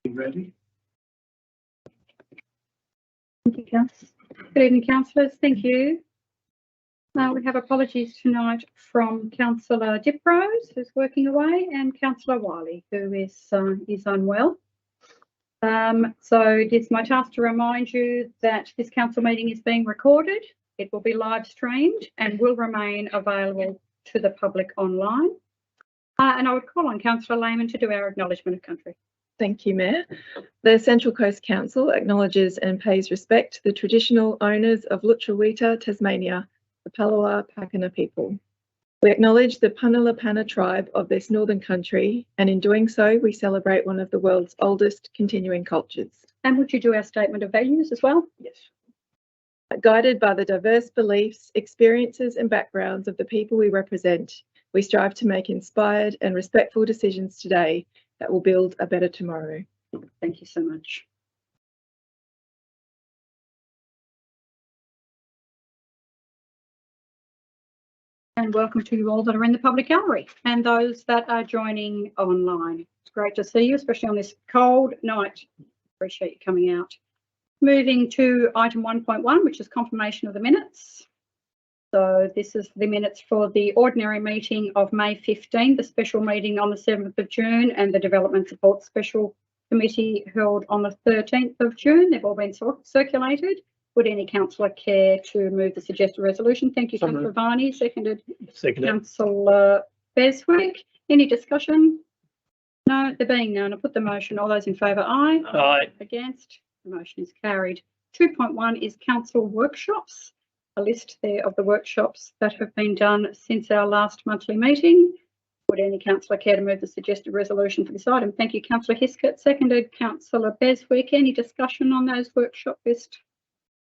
You ready? Thank you, Councillor. Good evening, councillors. Thank you. We have apologies tonight from Councillor Diprose, who's working away, and Councillor Wiley, who is unwell. So it is my task to remind you that this council meeting is being recorded. It will be live streamed and will remain available to the public online. And I would call on Councillor Lehman to do our acknowledgement of country. Thank you, Mayor. The Central Coast Council acknowledges and pays respect to the traditional owners of Lutruwita, Tasmania, the Palawa Pakana people. We acknowledge the Punalapana tribe of this northern country, and in doing so, we celebrate one of the world's oldest continuing cultures. And would you do our statement of values as well? Yes. Guided by the diverse beliefs, experiences and backgrounds of the people we represent, we strive to make inspired and respectful decisions today that will build a better tomorrow. Thank you so much. And welcome to you all that are in the public gallery and those that are joining online. It's great to see you, especially on this cold night. Appreciate you coming out. Moving to item 1.1, which is confirmation of the minutes. So this is the minutes for the ordinary meeting of May 15, the special meeting on the 7th of June, and the Development Support Special Committee held on the 13th of June. They've all been circulated. Would any councillor care to move the suggested resolution? Thank you, Councillor Viney. Seconded. Councillor Beswick. Any discussion? No, there being none, I'll put the motion. All those in favour, aye. Aye. Against? The motion is carried. 2.1 is council workshops. A list there of the workshops that have been done since our last monthly meeting. Would any councillor care to move the suggested resolution for this item? Thank you, Councillor Hiscott. Seconded. Councillor Beswick. Any discussion on those workshop list?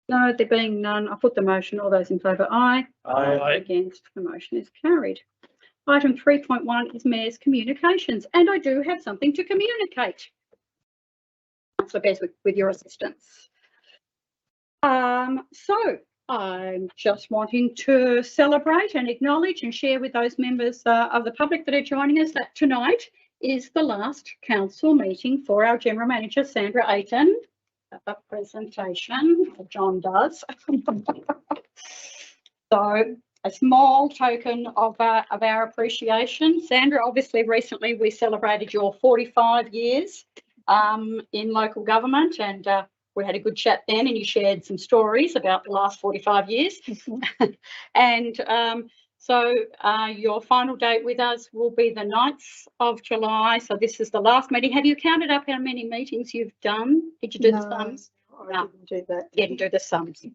No, there being none, I'll put the motion. All those in favour, aye. Aye. Against? The motion is carried. Item 3.1 is Mayor's communications, and I do have something to communicate. Councillor Beswick, with your assistance. So I'm just wanting to celebrate and acknowledge and share with those members of the public that are joining us that tonight is the last council meeting for our General Manager, Sandra Ayton. A presentation John does. So a small token of our appreciation. Sandra, obviously recently we celebrated your 45 years in local government, and we had a good chat then, and you shared some stories about the last 45 years. And so your final date with us will be the 9th of July. So this is the last meeting. Have you counted up how many meetings you've done? Did you do the sums? I didn't do that. You didn't do the sums.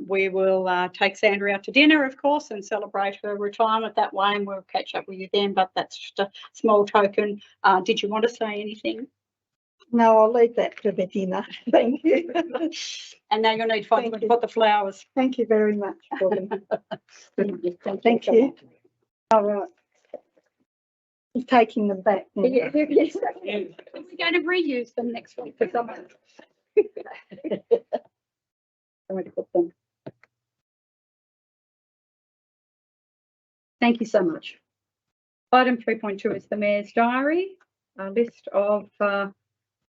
We will take Sandra out to dinner, of course, and celebrate her retirement that way, and we'll catch up with you then, but that's just a small token. Did you want to say anything? No, I'll leave that to the dinner. Thank you. And now you'll need to find put the flowers. Thank you very much, Gordon. Thank you. All right. I'm taking them back now. Yes. We're going to reuse them next week for someone. I'm going to put them. Thank you so much. Item 3.2 is the Mayor's Diary, a list of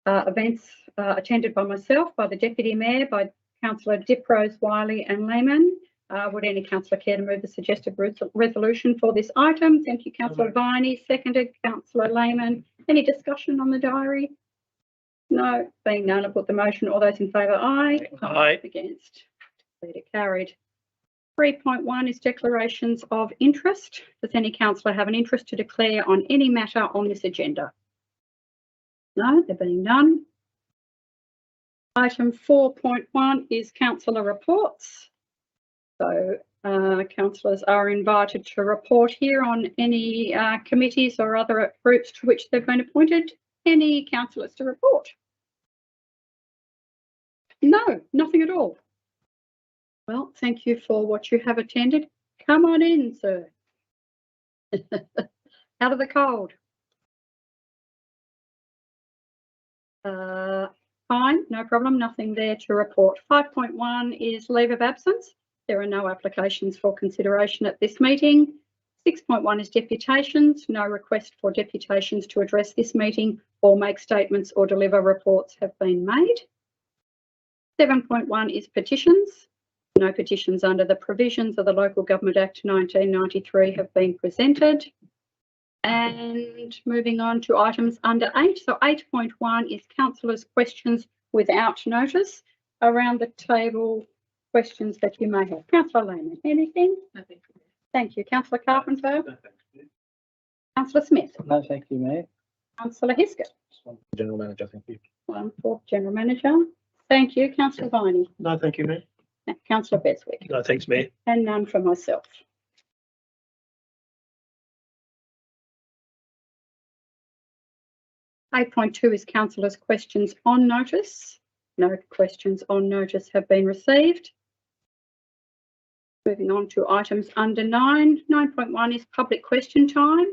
events attended by myself, by the Deputy Mayor, by Councillor Diprose, Wiley and Lehman. Would any councillor care to move the suggested resolution for this item? Thank you, Councillor Viney. Seconded. Councillor Lehman. Any discussion on the diary? No, being none, I'll put the motion. All those in favour, aye. Aye. Against? Declared carried. 3.1 is declarations of interest. Does any councillor have an interest to declare on any matter on this agenda? No, there being none. Item 4.1 is councillor reports. So councillors are invited to report here on any committees or other groups to which they've been appointed. Any councillors to report? No, nothing at all. Well, thank you for what you have attended. Come on in, sir. Out of the cold. Fine, no problem, nothing there to report. 5.1 is leave of absence. There are no applications for consideration at this meeting. 6.1 is deputations. No request for deputations to address this meeting or make statements or deliver reports have been made. 7.1 is petitions. No petitions under the provisions of the Local Government Act 1993 have been presented. And moving on to items under 8. So 8.1 is councillors' questions without notice. Around the table, questions that you may have. Councillor Lehman, anything? Nothing. Thank you. Councillor Carpenter? Councillor Smith? No, thank you, Mayor. Councillor Hiskett? General Manager, thank you. One for General Manager. Thank you. Councillor Viney? No, thank you, Mayor. Councillor Beswick? No, thanks, Mayor. And none for myself. Eight point 2 is councillors' questions on notice. No questions on notice have been received. Moving on to items under 9. 9.1 is public question time.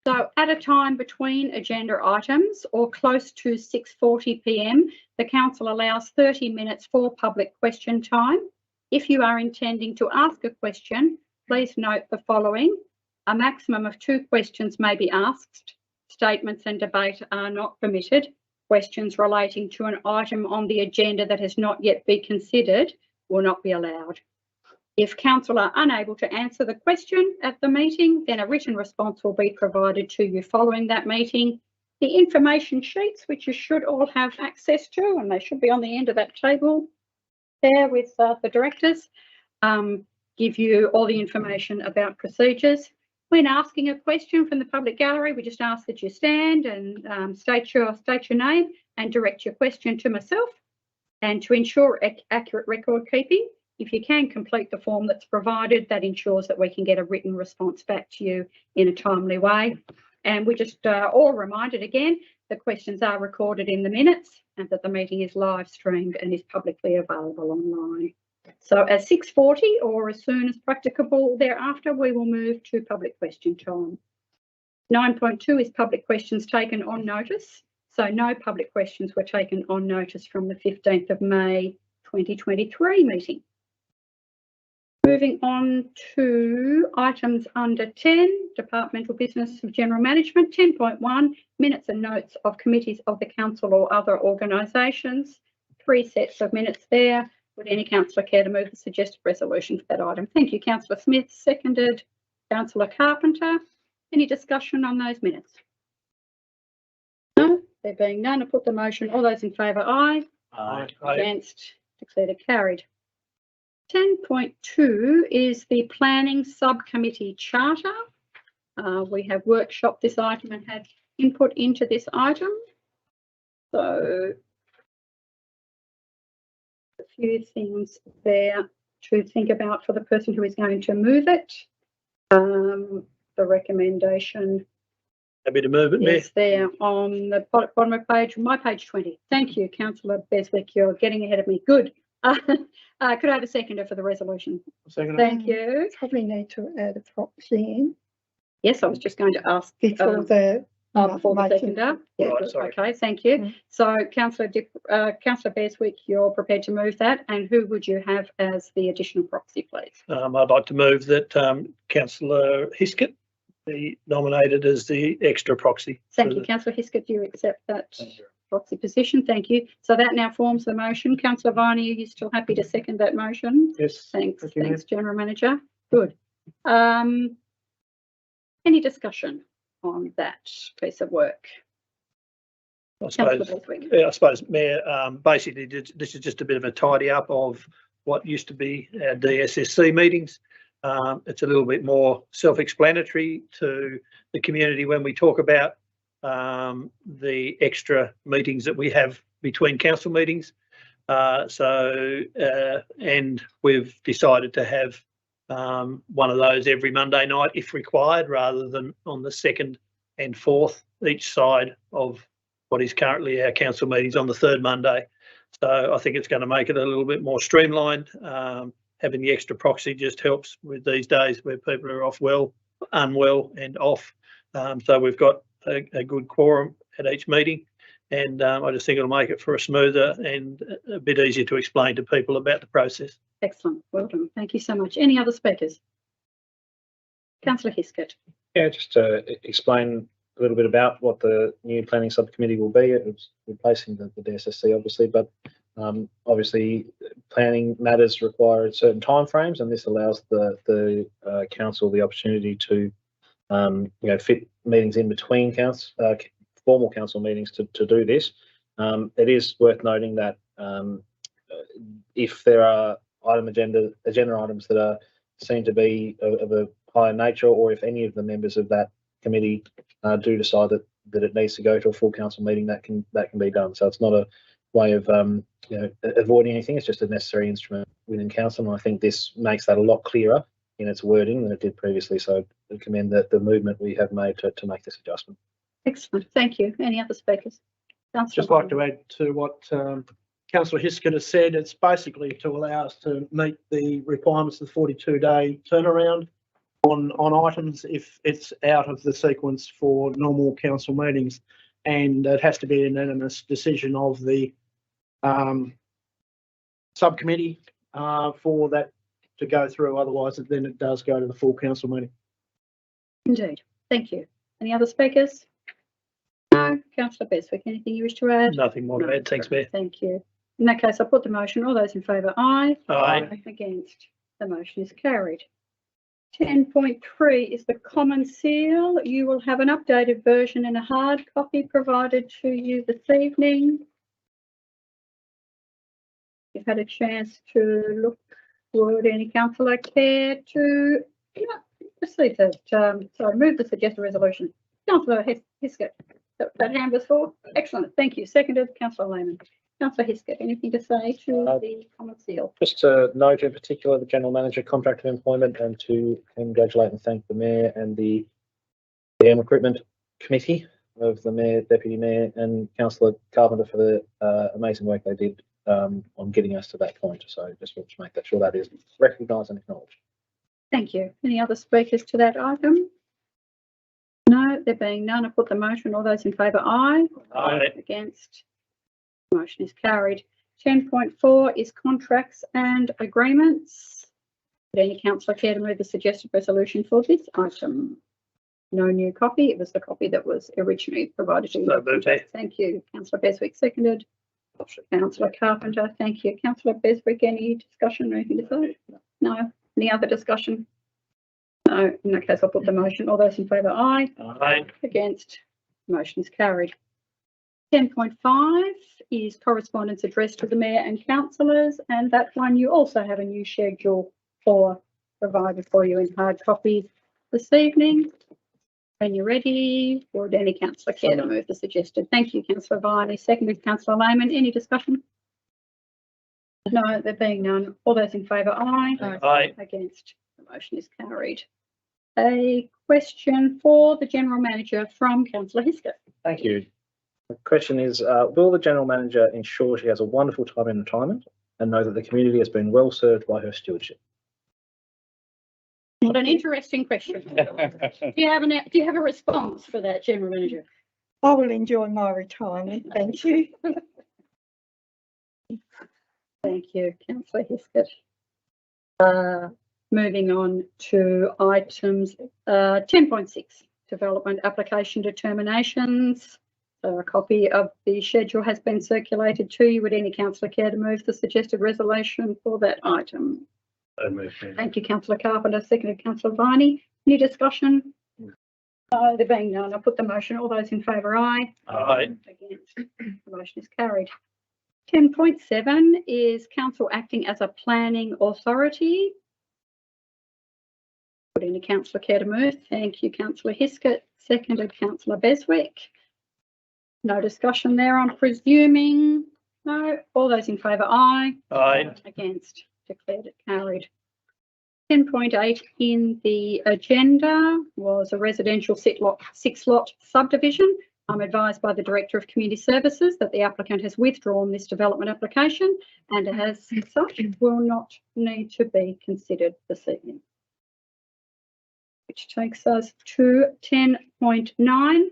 So at a time between agenda items or close to 6:40 p.m, the council allows 30 minutes for public question time. If you are intending to ask a question, please note the following. A maximum of 2 questions may be asked. Statements and debate are not permitted. Questions relating to an item on the agenda that has not yet been considered will not be allowed. If council are unable to answer the question at the meeting, then a written response will be provided to you following that meeting. The information sheets, which you should all have access to, and they should be on the end of that table there with the directors, give you all the information about procedures. When asking a question from the public gallery, we just ask that you stand and state your name and direct your question to myself. And to ensure accurate record keeping, if you can complete the form that's provided, that ensures that we can get a written response back to you in a timely way. And we just all reminded again, the questions are recorded in the minutes and that the meeting is live streamed and is publicly available online. So at 6:40 or as soon as practicable thereafter, we will move to public question time. 9.2 is public questions taken on notice. So no public questions were taken on notice from the 15th of May 2023 meeting. Moving on to items under 10, departmental business of general management. 10.1, minutes and notes of committees of the council or other organisations. 3 sets of minutes there. Would any councillor care to move the suggested resolution for that item? Thank you, Councillor Smith. Seconded, Councillor Carpenter. Any discussion on those minutes? No, there being none, I put the motion. All those in favour, aye. Aye. Against, declared carried. 10.2 is the planning subcommittee charter. We have workshopped this item and had input into this item. So a few things there to think about for the person who is going to move it. The recommendation Happy to move it, Mayor. is there on the bottom of my page 20. Thank you, Councillor Beswick. You're getting ahead of me. Good. Could I have a seconder for the resolution? Second. Thank you. Probably need to add a proxy in Yes, I was just going to ask before the before the motion. seconder. Yeah, Right, good. sorry. Okay, thank you. Mm. So, Councillor Beswick, you're prepared to move that, and who would you have as the additional proxy, please? I'd like to move that Councillor Hiskett be nominated as the extra proxy. Thank you, Councillor Hiskett. Do you accept that proxy position? Thank you. So that now forms the motion. Councillor Viney, are you still happy to second that motion? Yes. Thanks. Thank you, Thanks, General Manager. Good. Any discussion on that piece of work? I Councillor suppose, Beswick. yeah, I suppose, Mayor, basically this is just a bit of a tidy up of what used to be our DSSC meetings. It's a little bit more self-explanatory to the community when we talk about the extra meetings that we have between council meetings. And we've decided to have one of those every Monday night if required, rather than on the 2nd and 4th each side of what is currently our council meetings on the 3rd Monday. So I think it's going to make it a little bit more streamlined. Having the extra proxy just helps with these days where people are unwell and off. So we've got a good quorum at each meeting, and I just think it'll make it for a smoother and a bit easier to explain to people about the process. Excellent. Well done. Thank you so much. Any other speakers? Councillor Hiskett. Yeah, just to explain a little bit about what the new planning subcommittee will be. It was replacing the DSSC, obviously, but obviously planning matters require certain timeframes, and this allows the council the opportunity to fit meetings in between formal council meetings to do this. It is worth noting that if there are agenda items that are seen to be of a higher nature, or if any of the members of that committee do decide that it needs to go to a full council meeting, that can be done. So it's not a way of avoiding anything. It's just a necessary instrument within council, and I think this makes that a lot clearer in its wording than it did previously. So I commend the movement we have made to make this adjustment. Excellent, thank you. Any other speakers? Just like to add to what Councillor Hiskett has said. It's basically to allow us to meet the requirements of the 42-day turnaround on items if it's out of the sequence for normal council meetings, and it has to be an unanimous decision of the subcommittee for that to go through. Otherwise, then it does go to the full council meeting. Indeed, thank you. Any other speakers? No. Councillor Beswick, anything you wish to add? Nothing more to add. Thanks, Mayor. Thank you. In that case, I'll put the motion. All those in favour, aye. Aye. Against, the motion is carried. 10.3 is the common seal. You will have an updated version and a hard copy provided to you this evening. You've had a chance to look. Would any councillor care to receive that? Sorry, move the suggested resolution. Councillor Hiskett, that hand was for. Excellent, thank you. Seconded, Councillor Lehman. Councillor Hiskett, anything to say to the common seal? Just to note in particular the General Manager contract of employment, and to congratulate and thank the Mayor and the Recruitment Committee of the Mayor, Deputy Mayor and Councillor Carpenter for the amazing work they did on getting us to that point. So just want to make sure that is recognised and acknowledged. Thank you. Any other speakers to that item? No, there being none, I put the motion. All those in favour, aye. Aye. Against, motion is carried. 10.4 is contracts and agreements. Would any councillor care to move the suggested resolution for this item? No new copy. It was the copy that was originally provided to you. So moved, Mayor. Thank you. Councillor Beswick, seconded. Councillor Carpenter, thank you. Councillor Beswick, any discussion or anything to say? No. Any other discussion? No. In that case, I'll put the motion. All those in favour, aye. Aye. Against, motion is carried. 10.5 is correspondence addressed to the Mayor and councillors, and that one you also have a new schedule for provided for you in hard copy this evening. When you're ready, would any councillor care to move the suggested? Thank you, Councillor Viney. Seconded, Councillor Lehman. Any discussion? No, there being none. All those in favour, aye. Aye. Against, the motion is carried. A question for the General Manager from Councillor Hiskett. Thank you. The question is, will the General Manager ensure she has a wonderful time in retirement and know that the community has been well served by her stewardship? What an interesting question. Do you have a response for that, General Manager? I will enjoy my retirement, thank you. Thank you, Councillor Hiskett. Moving on to items 10.6, development application determinations. So a copy of the schedule has been circulated to you. Would any councillor care to move the suggested resolution for that item? So moved, Mayor. Thank you, Councillor Carpenter. Seconded, Councillor Viney. Any discussion? No, there being none, I'll put the motion. All those in favour, aye. Aye. Against, the motion is carried. 10.7 is council acting as a planning authority. Would any councillor care to move? Thank you, Councillor Hiskett. Seconded, Councillor Beswick. No discussion there, I'm presuming. No. All those in favour, aye. Aye. Against, declared it carried. 10.8 in the agenda was a residential 6-lot subdivision. I'm advised by the Director of Community Services that the applicant has withdrawn this development application and as such will not need to be considered this evening. Which takes us to 10.9,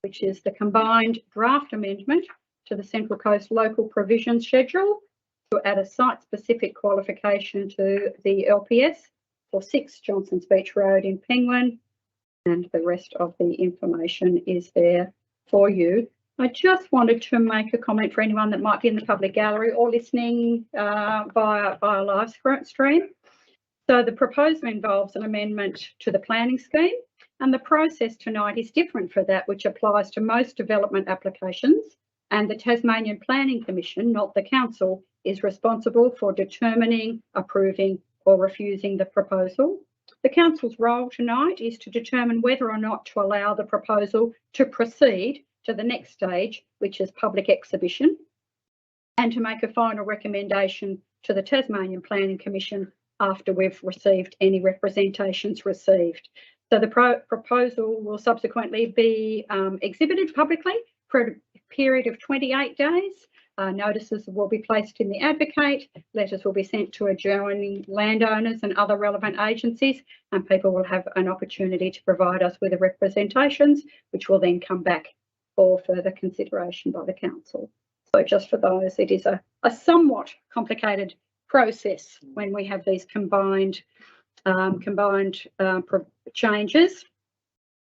which is the combined draft amendment to the Central Coast Local Provision Schedule to add a site-specific qualification to the LPS for 6 Johnson's Beach Road in Penguin, and the rest of the information is there for you. I just wanted to make a comment for anyone that might be in the public gallery or listening via live stream. So the proposal involves an amendment to the planning scheme, and the process tonight is different for that, which applies to most development applications, and the Tasmanian Planning Commission, not the council, is responsible for determining, approving or refusing the proposal. The council's role tonight is to determine whether or not to allow the proposal to proceed to the next stage, which is public exhibition, and to make a final recommendation to the Tasmanian Planning Commission after we've received any representations received. So the proposal will subsequently be exhibited publicly for a period of 28 days. Notices will be placed in the Advocate, letters will be sent to adjoining landowners and other relevant agencies, and people will have an opportunity to provide us with the representations, which will then come back for further consideration by the council. So just for those, it is a somewhat complicated process when we have these combined changes,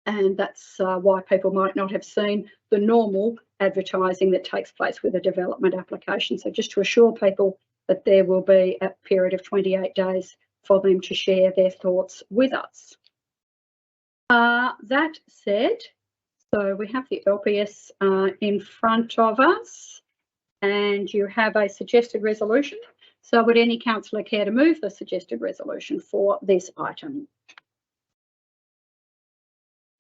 and that's why people might not have seen the normal advertising that takes place with a development application. So just to assure people that there will be a period of 28 days for them to share their thoughts with us. That said, so we have the LPS in front of us, and you have a suggested resolution. So would any councillor care to move the suggested resolution for this item?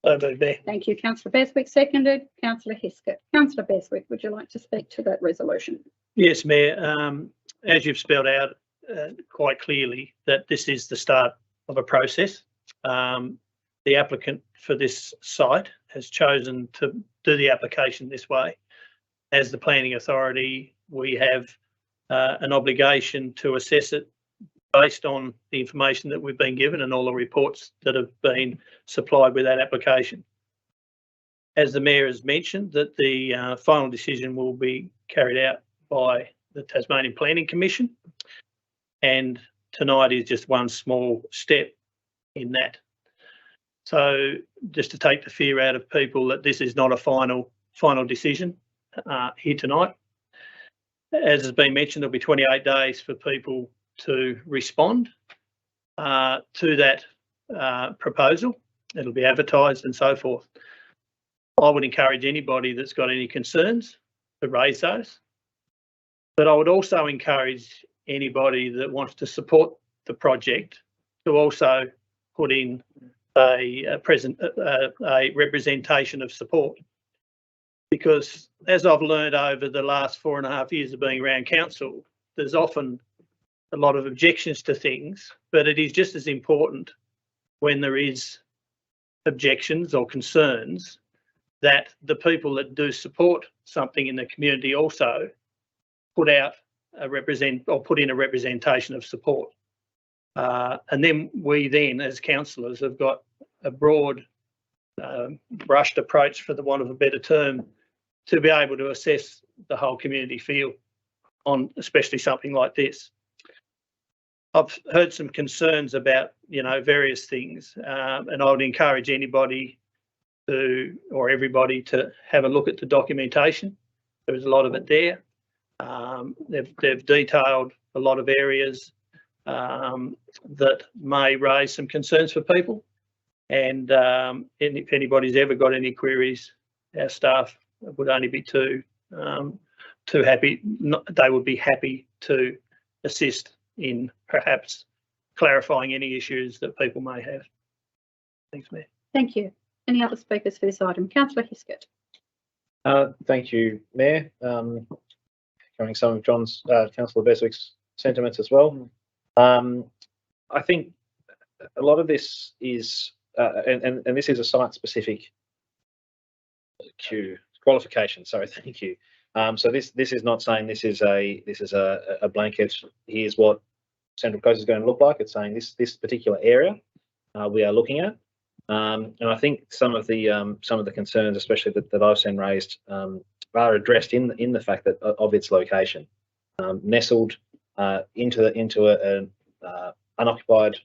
Thank you, Councillor Beswick. Seconded, Councillor Heskett. Councillor Beswick, would you like to speak to that resolution? Yes, Mayor. As you've spelled out quite clearly, that this is the start of a process. The applicant for this site has chosen to do the application this way. As the planning authority, we have an obligation to assess it based on the information that we've been given and all the reports that have been supplied with that application. As the Mayor has mentioned, that the final decision will be carried out by the Tasmanian Planning Commission, and tonight is just one small step in that. So just to take the fear out of people that this is not a final decision here tonight. As has been mentioned, there'll be 28 days for people to respond to that proposal. It'll be advertised and so forth. I would encourage anybody that's got any concerns to raise those, but I would also encourage anybody that wants to support the project to also put in a representation of support. Because as I've learned over the last 4.5 years of being around council, there's often a lot of objections to things, but it is just as important when there is objections or concerns that the people that do support something in the community also put in a representation of support. And then we as councillors have got a broad brushed approach, for the want of a better term, to be able to assess the whole community feel on especially something like this. I've heard some concerns about, various things, and I would encourage anybody or everybody to have a look at the documentation. There's a lot of it there. They've detailed a lot of areas that may raise some concerns for people. And if anybody's ever got any queries, our staff would only be too happy. They would be happy to assist in perhaps clarifying any issues that people may have. Thanks, Mayor. Thank you. Any other speakers for this item? Councillor Heskett. Thank you, Mayor. Echoing some of Councillor Beswick's sentiments as well. I think a lot of this is, and this is a site-specific qualification. Sorry, thank you. So this is not saying this is a blanket. Here's what Central Coast is going to look like. It's saying this particular area we are looking at, and I think some of the concerns, especially that I've seen raised, are addressed in the fact that of its location, nestled into an unoccupied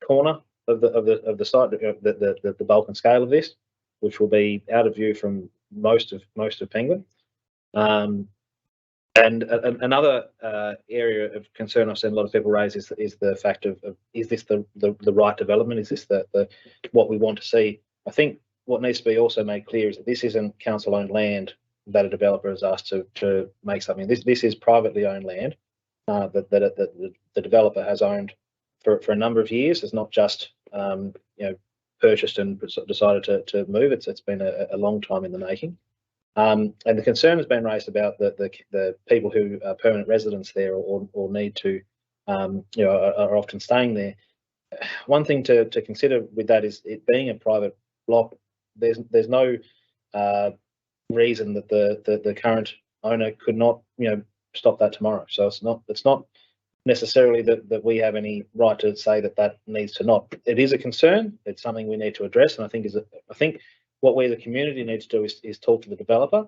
corner of the site, the bulk and scale of this, which will be out of view from most of Penguin. And another area of concern I've seen a lot of people raise is the fact of is this the right development? Is this the what we want to see? I think what needs to be also made clear is that this isn't council-owned land that a developer is asked to make something. This is privately owned land that the developer has owned for a number of years. It's not just purchased and decided to move. It's been a long time in the making. And the concern has been raised about the people who are permanent residents there or need to, are often staying there. One thing to consider with that is it being a private block. There's no reason that the current owner could not, stop that tomorrow. So it's not necessarily that we have any right to say that needs to not. It is a concern. It's something we need to address, and I think what we the community need to do is talk to the developer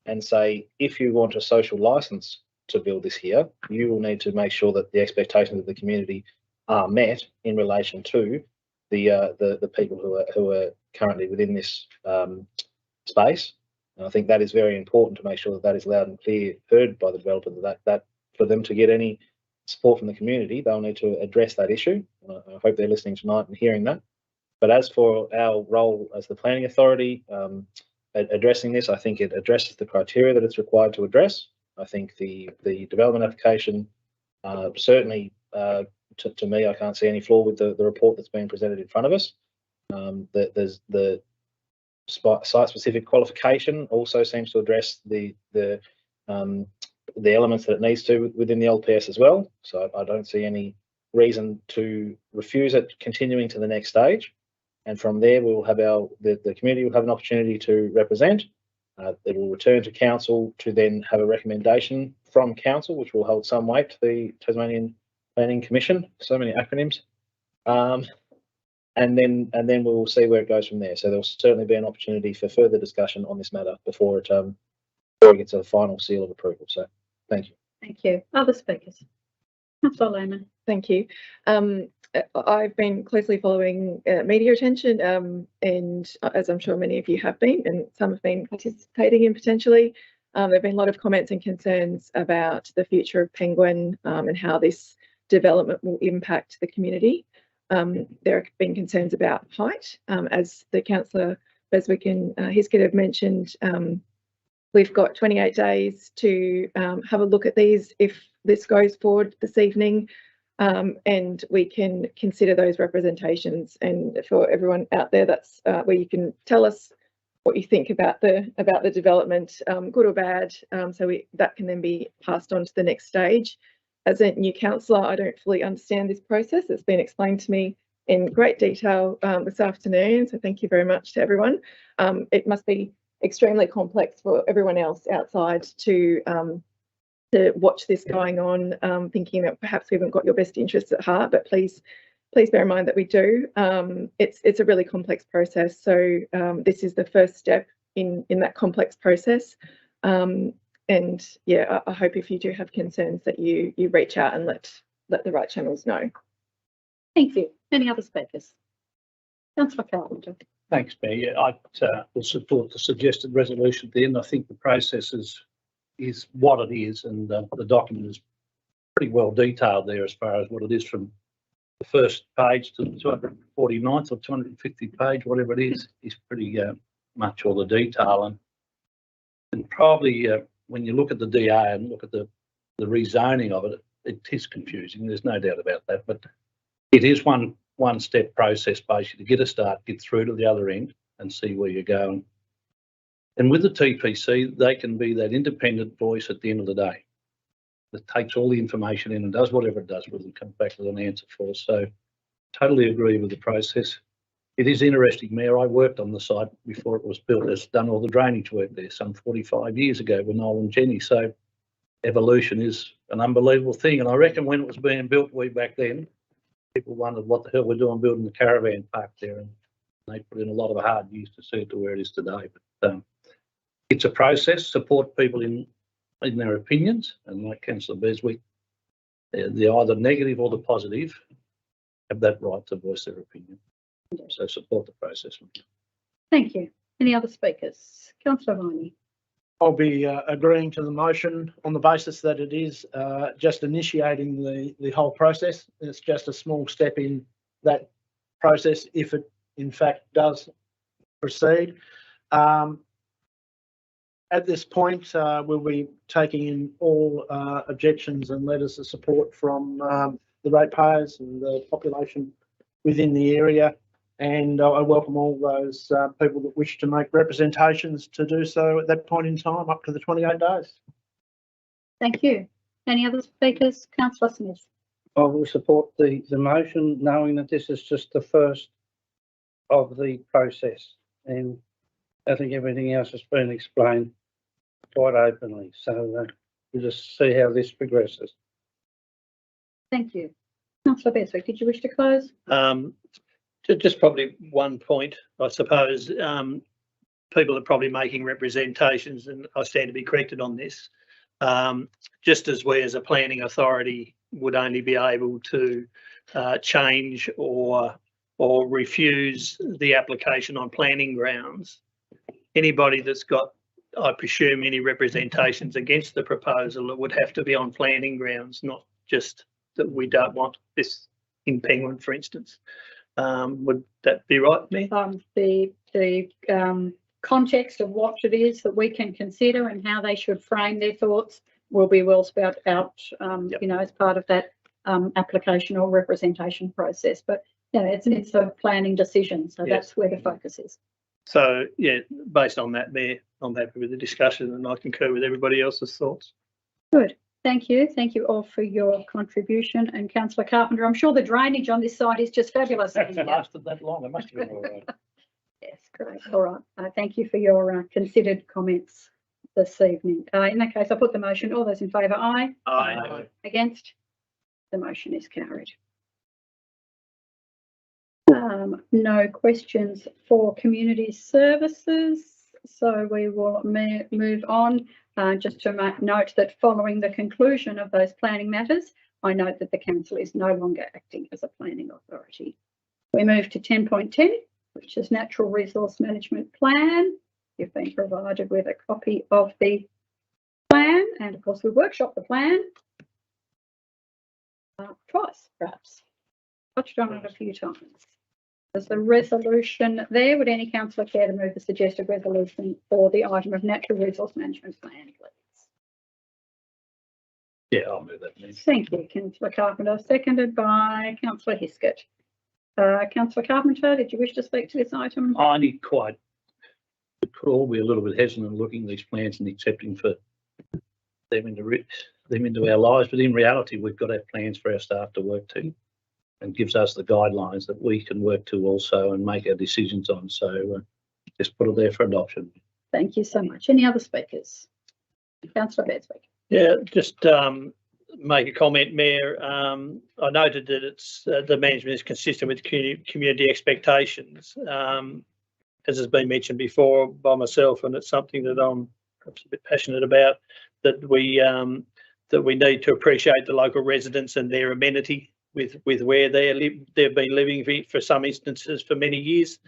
and say, if you want a social license to build this here, you will need to make sure that the expectations of the community are met in relation to the people who are currently within this space. And I think that is very important to make sure that is loud and clear, heard by the developer, that for them to get any support from the community, they'll need to address that issue. I hope they're listening tonight and hearing that. But as for our role as the planning authority, addressing this, I think it addresses the criteria that it's required to address. I think the development application, certainly to me, I can't see any flaw with the report that's been presented in front of us. There's the site-specific qualification also seems to address the elements that it needs to within the LPS as well. So I don't see any reason to refuse it continuing to the next stage. And from there, we will have the community will have an opportunity to represent. It will return to council to then have a recommendation from council, which will hold some weight to the Tasmanian Planning Commission. So many acronyms. And then we will see where it goes from there. So there will certainly be an opportunity for further discussion on this matter before it gets a final seal of approval. So thank you. Thank you. Other speakers? Councillor Lehmann. Thank you. I've been closely following media attention, and as I'm sure many of you have been, and some have been participating in potentially. There have been a lot of comments and concerns about the future of Penguin and how this development will impact the community. There have been concerns about height, as the Councillor Beswick and Hiskett have mentioned. We've got 28 days to have a look at these if this goes forward this evening, and we can consider those representations. And for everyone out there, that's where you can tell us what you think about the development, good or bad. So that can then be passed on to the next stage. As a new councillor, I don't fully understand this process. It's been explained to me in great detail this afternoon, so thank you very much to everyone. It must be extremely complex for everyone else outside to watch this going on, thinking that perhaps we haven't got your best interests at heart, but please bear in mind that we do. It's a really complex process, so this is the first step in that complex process. And yeah, I hope if you do have concerns that you reach out and let the right channels know. Thank you. Any other speakers? Councillor Carpenter. Thanks, Mayor. Yeah, I will support the suggested resolution at the end. I think the process is what it is, and the document is pretty well detailed there as far as what it is from the first page to the 249th or 250th page, whatever it is pretty much all the detail. And probably when you look at the DA and look at the rezoning of it, it is confusing. There's no doubt about that, but it is one step process basically to get a start, get through to the other end and see where you're going. And with the TPC, they can be that independent voice at the end of the day that takes all the information in and does whatever it does with it and comes back with an answer for us. So totally agree with the process. It is interesting, Mayor. I worked on the site before it was built. It's done all the drainage work there some 45 years ago with Noel and Jenny. So evolution is an unbelievable thing. And I reckon when it was being built way back then, people wondered what the hell we're doing building the caravan park there. And they put in a lot of hard years to see it to where it is today. But it's a process. Support people in their opinions. And like Councillor Beswick, they're either negative or the positive. have that right to voice their opinion. So support the process. Thank you. Any other speakers? Councillor Viney. I'll be agreeing to the motion on the basis that it is just initiating the whole process. It's just a small step in that process if it in fact does proceed. At this point, we'll be taking in all objections and letters of support from the ratepayers and the population within the area. And I welcome all those people that wish to make representations to do so at that point in time, up to the 28 days. Thank you. Any other speakers? Councillor Smith. I will support the motion, knowing that this is just the first of the process, and I think everything else has been explained quite openly. So we'll just see how this progresses. Thank you. Councillor Beswick, did you wish to close? Just probably one point, I suppose. People are probably making representations, and I stand to be corrected on this. Just as we as a planning authority would only be able to change or refuse the application on planning grounds, anybody that's got, I presume, any representations against the proposal, it would have to be on planning grounds, not just that we don't want this in Penguin, for instance. Would that be right, Mayor? The context of what it is that we can consider and how they should frame their thoughts will be well spelled out, you know, as part of that application or representation process. But you know, it's a planning decision, so Yes. that's where the focus is. So yeah, based on that, Mayor, I'm happy with the discussion, and I concur with everybody else's thoughts. Good. Thank you. Thank you all for your contribution. And Councillor Carpenter, I'm sure the drainage on this site is just fabulous. It lasted that long. It must have been all right. Yes, great. All right. Thank you for your considered comments this evening. In that case, I'll put the motion. All those in favour, aye. Aye. Against? The motion is carried. No questions for community services, so we will move on. Just to note that following the conclusion of those planning matters, I note that the council is no longer acting as a planning authority. We move to 10.10, which is Natural Resource Management Plan. You've been provided with a copy of the plan, and of course we workshop the plan twice, perhaps. Touched on it a few times. There's the resolution there. Would any councillor care to move the suggested resolution for the item of Natural Resource Management Plan, please? Yeah, I'll move that. Mayor. Thank you, Councillor Carpenter, seconded by Councillor Hiskett. Councillor Carpenter, did you wish to speak to this item? I need quite, we could all be a little bit hesitant looking at these plans and accepting for them into our lives, but in reality, we've got our plans for our staff to work to, and gives us the guidelines that we can work to also and make our decisions on. So just put it there for adoption. Thank you so much. Any other speakers? Councillor Beswick. Yeah, just make a comment, Mayor. I noted that it's the management is consistent with community expectations, as has been mentioned before by myself, and it's something that I'm perhaps a bit passionate about. That we need to appreciate the local residents and their amenity with where they've been living for some instances for many years.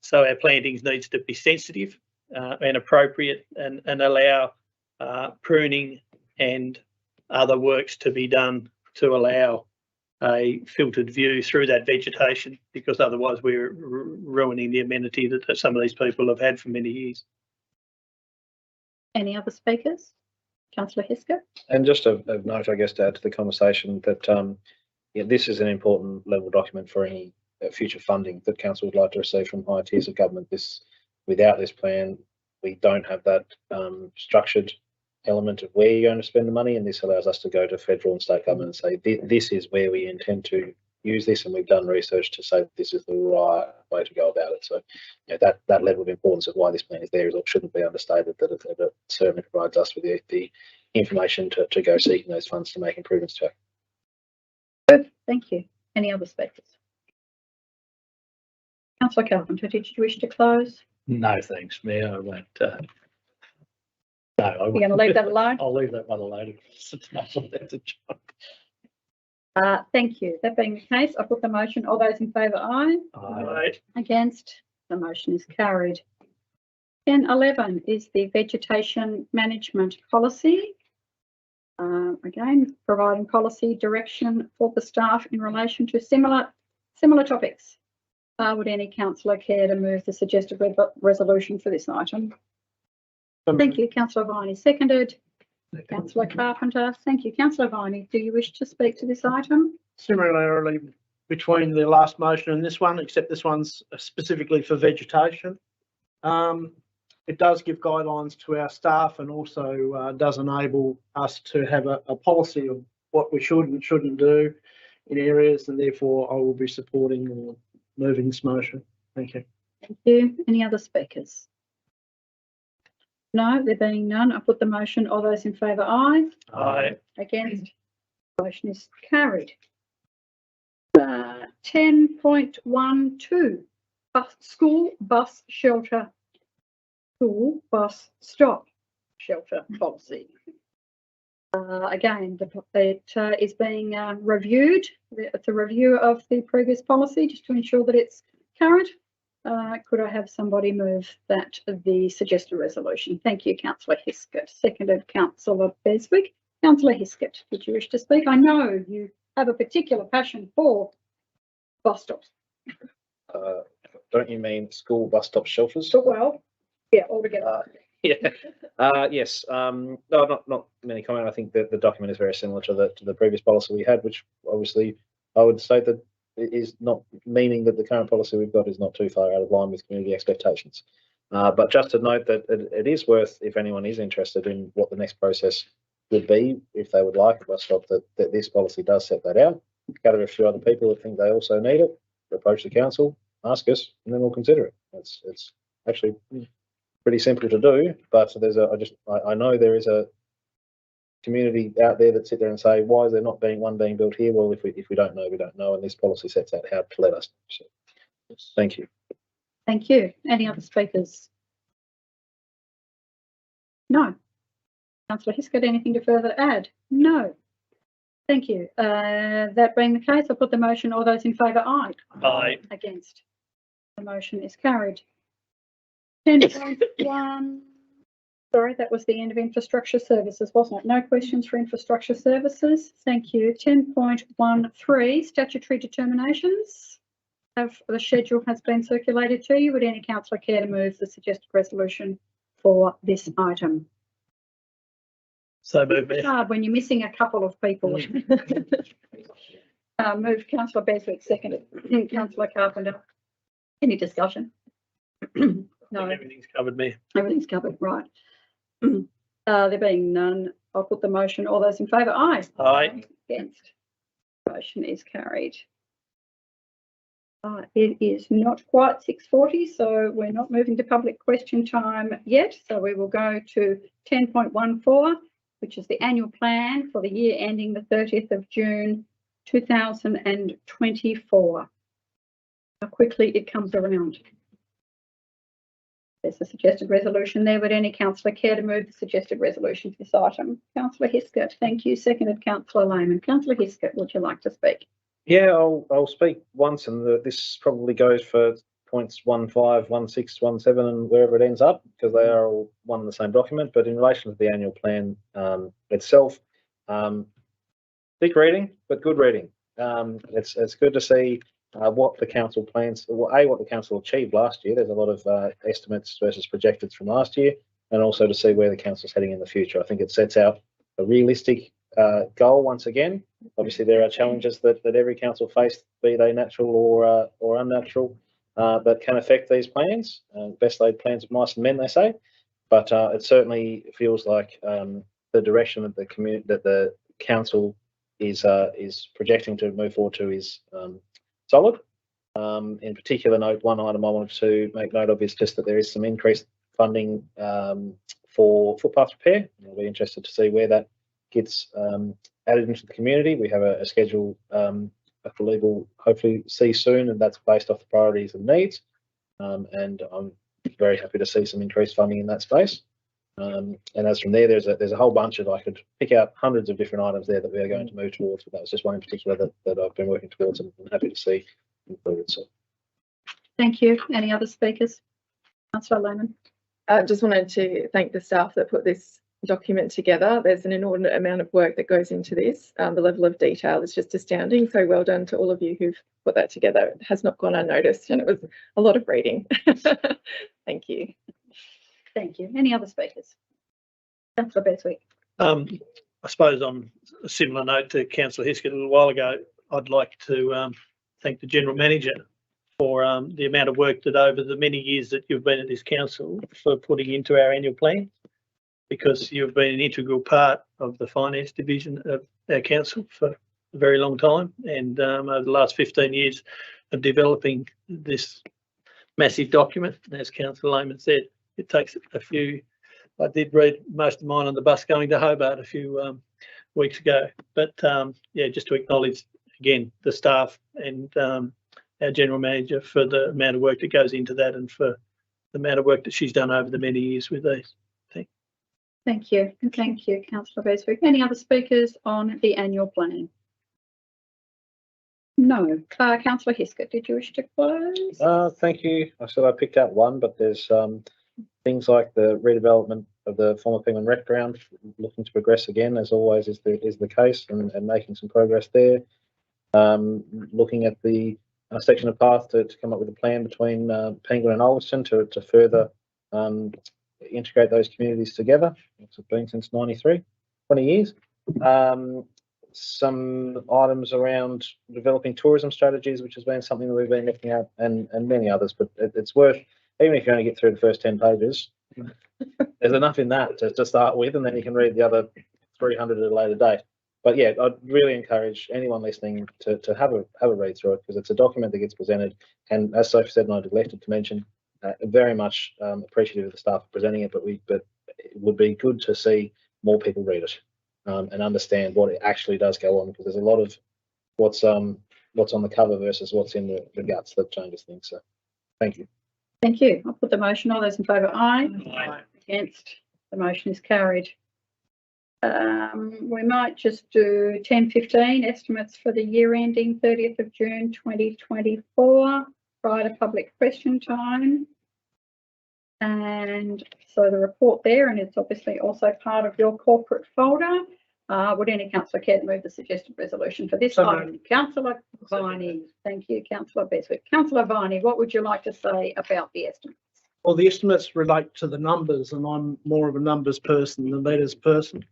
So our plantings needs to be sensitive and appropriate, and allow pruning and other works to be done to allow a filtered view through that vegetation, because otherwise we're ruining the amenity that some of these people have had for many years. Any other speakers? Councillor Hiskett. And just a note, I guess, to add to the conversation that yeah, this is an important level document for any future funding that council would like to receive from higher tiers of government. Without this plan, we don't have that structured element of where you're going to spend the money, and this allows us to go to federal and state government and say this is where we intend to use this, and we've done research to say this is the right way to go about it. So you know, that level of importance of why this plan is there shouldn't be understated, that it certainly provides us with the information to go seeking those funds to make improvements to it. Good, thank you. Any other speakers? Councillor Carpenter, did you wish to close? No, thanks, Mayor. I won't. No, I You're going to leave that alone? I'll leave that one alone. It's not left to John. Thank you. That being the case, I put the motion. All those in favour, aye. Aye. Against, the motion is carried. 10.11 is the vegetation management policy. Again, providing policy direction for the staff in relation to similar topics. Would any councillor care to move the suggested resolution for this item? Thank you, councillor Viney. Seconded. Councillor Carpenter. Thank you, councillor Viney. Do you wish to speak to this item? Similarly, between the last motion and this one, except this one's specifically for vegetation. It does give guidelines to our staff and also does enable us to have a policy of what we should and shouldn't do in areas, and therefore I will be supporting or moving this motion. Thank you. Thank you. Any other speakers? No, there being none, I put the motion. All those in favour, aye. Aye. Against, motion is carried. 10.12, school bus stop shelter policy. Again, it is being reviewed. It's a review of the previous policy just to ensure that it's current. Could I have somebody move that the suggested resolution? Thank you, councillor Hiskett. Seconded, councillor Beswick. Councillor Hiskett, did you wish to speak? I know you have a particular passion for bus stops. Don't you mean school bus stop shelters? So, well, yeah, altogether. Yeah. Yes. No, not many comment. I think that the document is very similar to the previous policy we had, which obviously I would say that it is not meaning that the current policy we've got is not too far out of line with community expectations. But just to note that it is worth, if anyone is interested in what the next process would be, if they would like a bus stop, that this policy does set that out. Gather a few other people that think they also need it, approach the council, ask us, and then we'll consider it. It's actually pretty simple to do, but I know there is a community out there that sit there and say, why is there not one being built here? Well, if we don't know, we don't know, and this policy sets out how to let us know. So, thank you. Thank you. Any other speakers? No. Councillor Hiskett, anything to further add? No. Thank you. That being the case, I'll put the motion. All those in favour, aye. Aye. Against. The motion is carried. 10.1. Sorry, that was the end of infrastructure services, wasn't it? No questions for infrastructure services. Thank you. 10.13, statutory determinations. The schedule has been circulated to you. Would any councillor care to move the suggested resolution for this item? So move me. Hard when you're missing a couple of people. Move councillor Beswick, seconded. Councillor Carpenter. Any discussion? No. Everything's covered me. Everything's covered, right. There being none, I'll put the motion. All those in favour, aye. Aye. Against. Motion is carried. It is not quite 6:40, so we're not moving to public question time yet. So we will go to 10.14, which is the annual plan for the year ending the 30th of June 2024. How quickly it comes around. There's a suggested resolution there. Would any councillor care to move the suggested resolution for this item? Councillor Hiskett, thank you. Seconded, councillor Lehman. Councillor Hiskett, would you like to speak? Yeah, I'll speak once, and this probably goes for points 15, 16, 17, and wherever it ends up, because they are all one and the same document. But in relation to the annual plan itself, thick reading, but good reading. It's good to see what the council plans, what the council achieved last year. There's a lot of estimates versus projected from last year, and also to see where the council's heading in the future. I think it sets out a realistic goal once again. Obviously, there are challenges that every council face, be they natural or unnatural, that can affect these plans. Best laid plans of mice and men, they say. But it certainly feels like the direction that the council is projecting to move forward to is solid. In particular, one item I wanted to make note of is just that there is some increased funding for footpath repair. I'll be interested to see where that gets added into the community. We have a schedule I believe we'll hopefully see soon, and that's based off the priorities and needs. And I'm very happy to see some increased funding in that space. And as from there, there's a whole bunch of, I could pick out hundreds of different items there that we are going to move towards, but that was just one in particular that I've been working towards and I'm happy to see included. So. Thank you. Any other speakers? Councillor Lehman. I just wanted to thank the staff that put this document together. There's an inordinate amount of work that goes into this. The level of detail is just astounding. So well done to all of you who've put that together. It has not gone unnoticed and it was a lot of reading. Thank you. Thank you. Any other speakers? Councillor Beswick. I suppose on a similar note to Councillor Hiskett a little while ago, I'd like to thank the General Manager for the amount of work that over the many years that you've been at this council for putting into our annual plan, because you've been an integral part of the finance division of our council for a very long time, and over the last 15 years of developing this massive document. As Councillor Lehman said, it takes a few. I did read most of mine on the bus going to Hobart a few weeks ago, but yeah, just to acknowledge again the staff and our General Manager for the amount of work that goes into that and for the amount of work that she's done over the many years with these. Thank you. And thank you, Councillor Beswick. Any other speakers on the annual plan? No. Councillor Hiskett, did you wish to close? Thank you. I said I picked out one, but there's things like the redevelopment of the former Penguin Rec Ground, looking to progress again, as always is the case, and making some progress there. Looking at the section of path to come up with a plan between Penguin and Ulverstone to further integrate those communities together. It's been since 93, 20 years. Some items around developing tourism strategies, which has been something that we've been looking at, and many others, but it's worth, even if you only get through the first 10 pages, there's enough in that to start with, and then you can read the other 300 at a later date. But yeah, I'd really encourage anyone listening to have a read through it, because it's a document that gets presented, and as Sophie said, and I neglected to mention, very much appreciative of the staff presenting it, but it would be good to see more people read it and understand what it actually does go on, because there's a lot of what's on the cover versus what's in the guts that changes things. So thank you. Thank you. I'll put the motion. All those in favour, aye. Aye. Against, the motion is carried. We might just do 10:15 estimates for the year ending 30th of June 2024 prior to public question time. And so the report there, and it's obviously also part of your corporate folder. Would any councillor care to move the suggested resolution for this item? Councillor Viney. Thank you, Councillor Beswick. Councillor Viney, what would you like to say about the estimates? Well, the estimates relate to the numbers, and I'm more of a numbers person than letters person.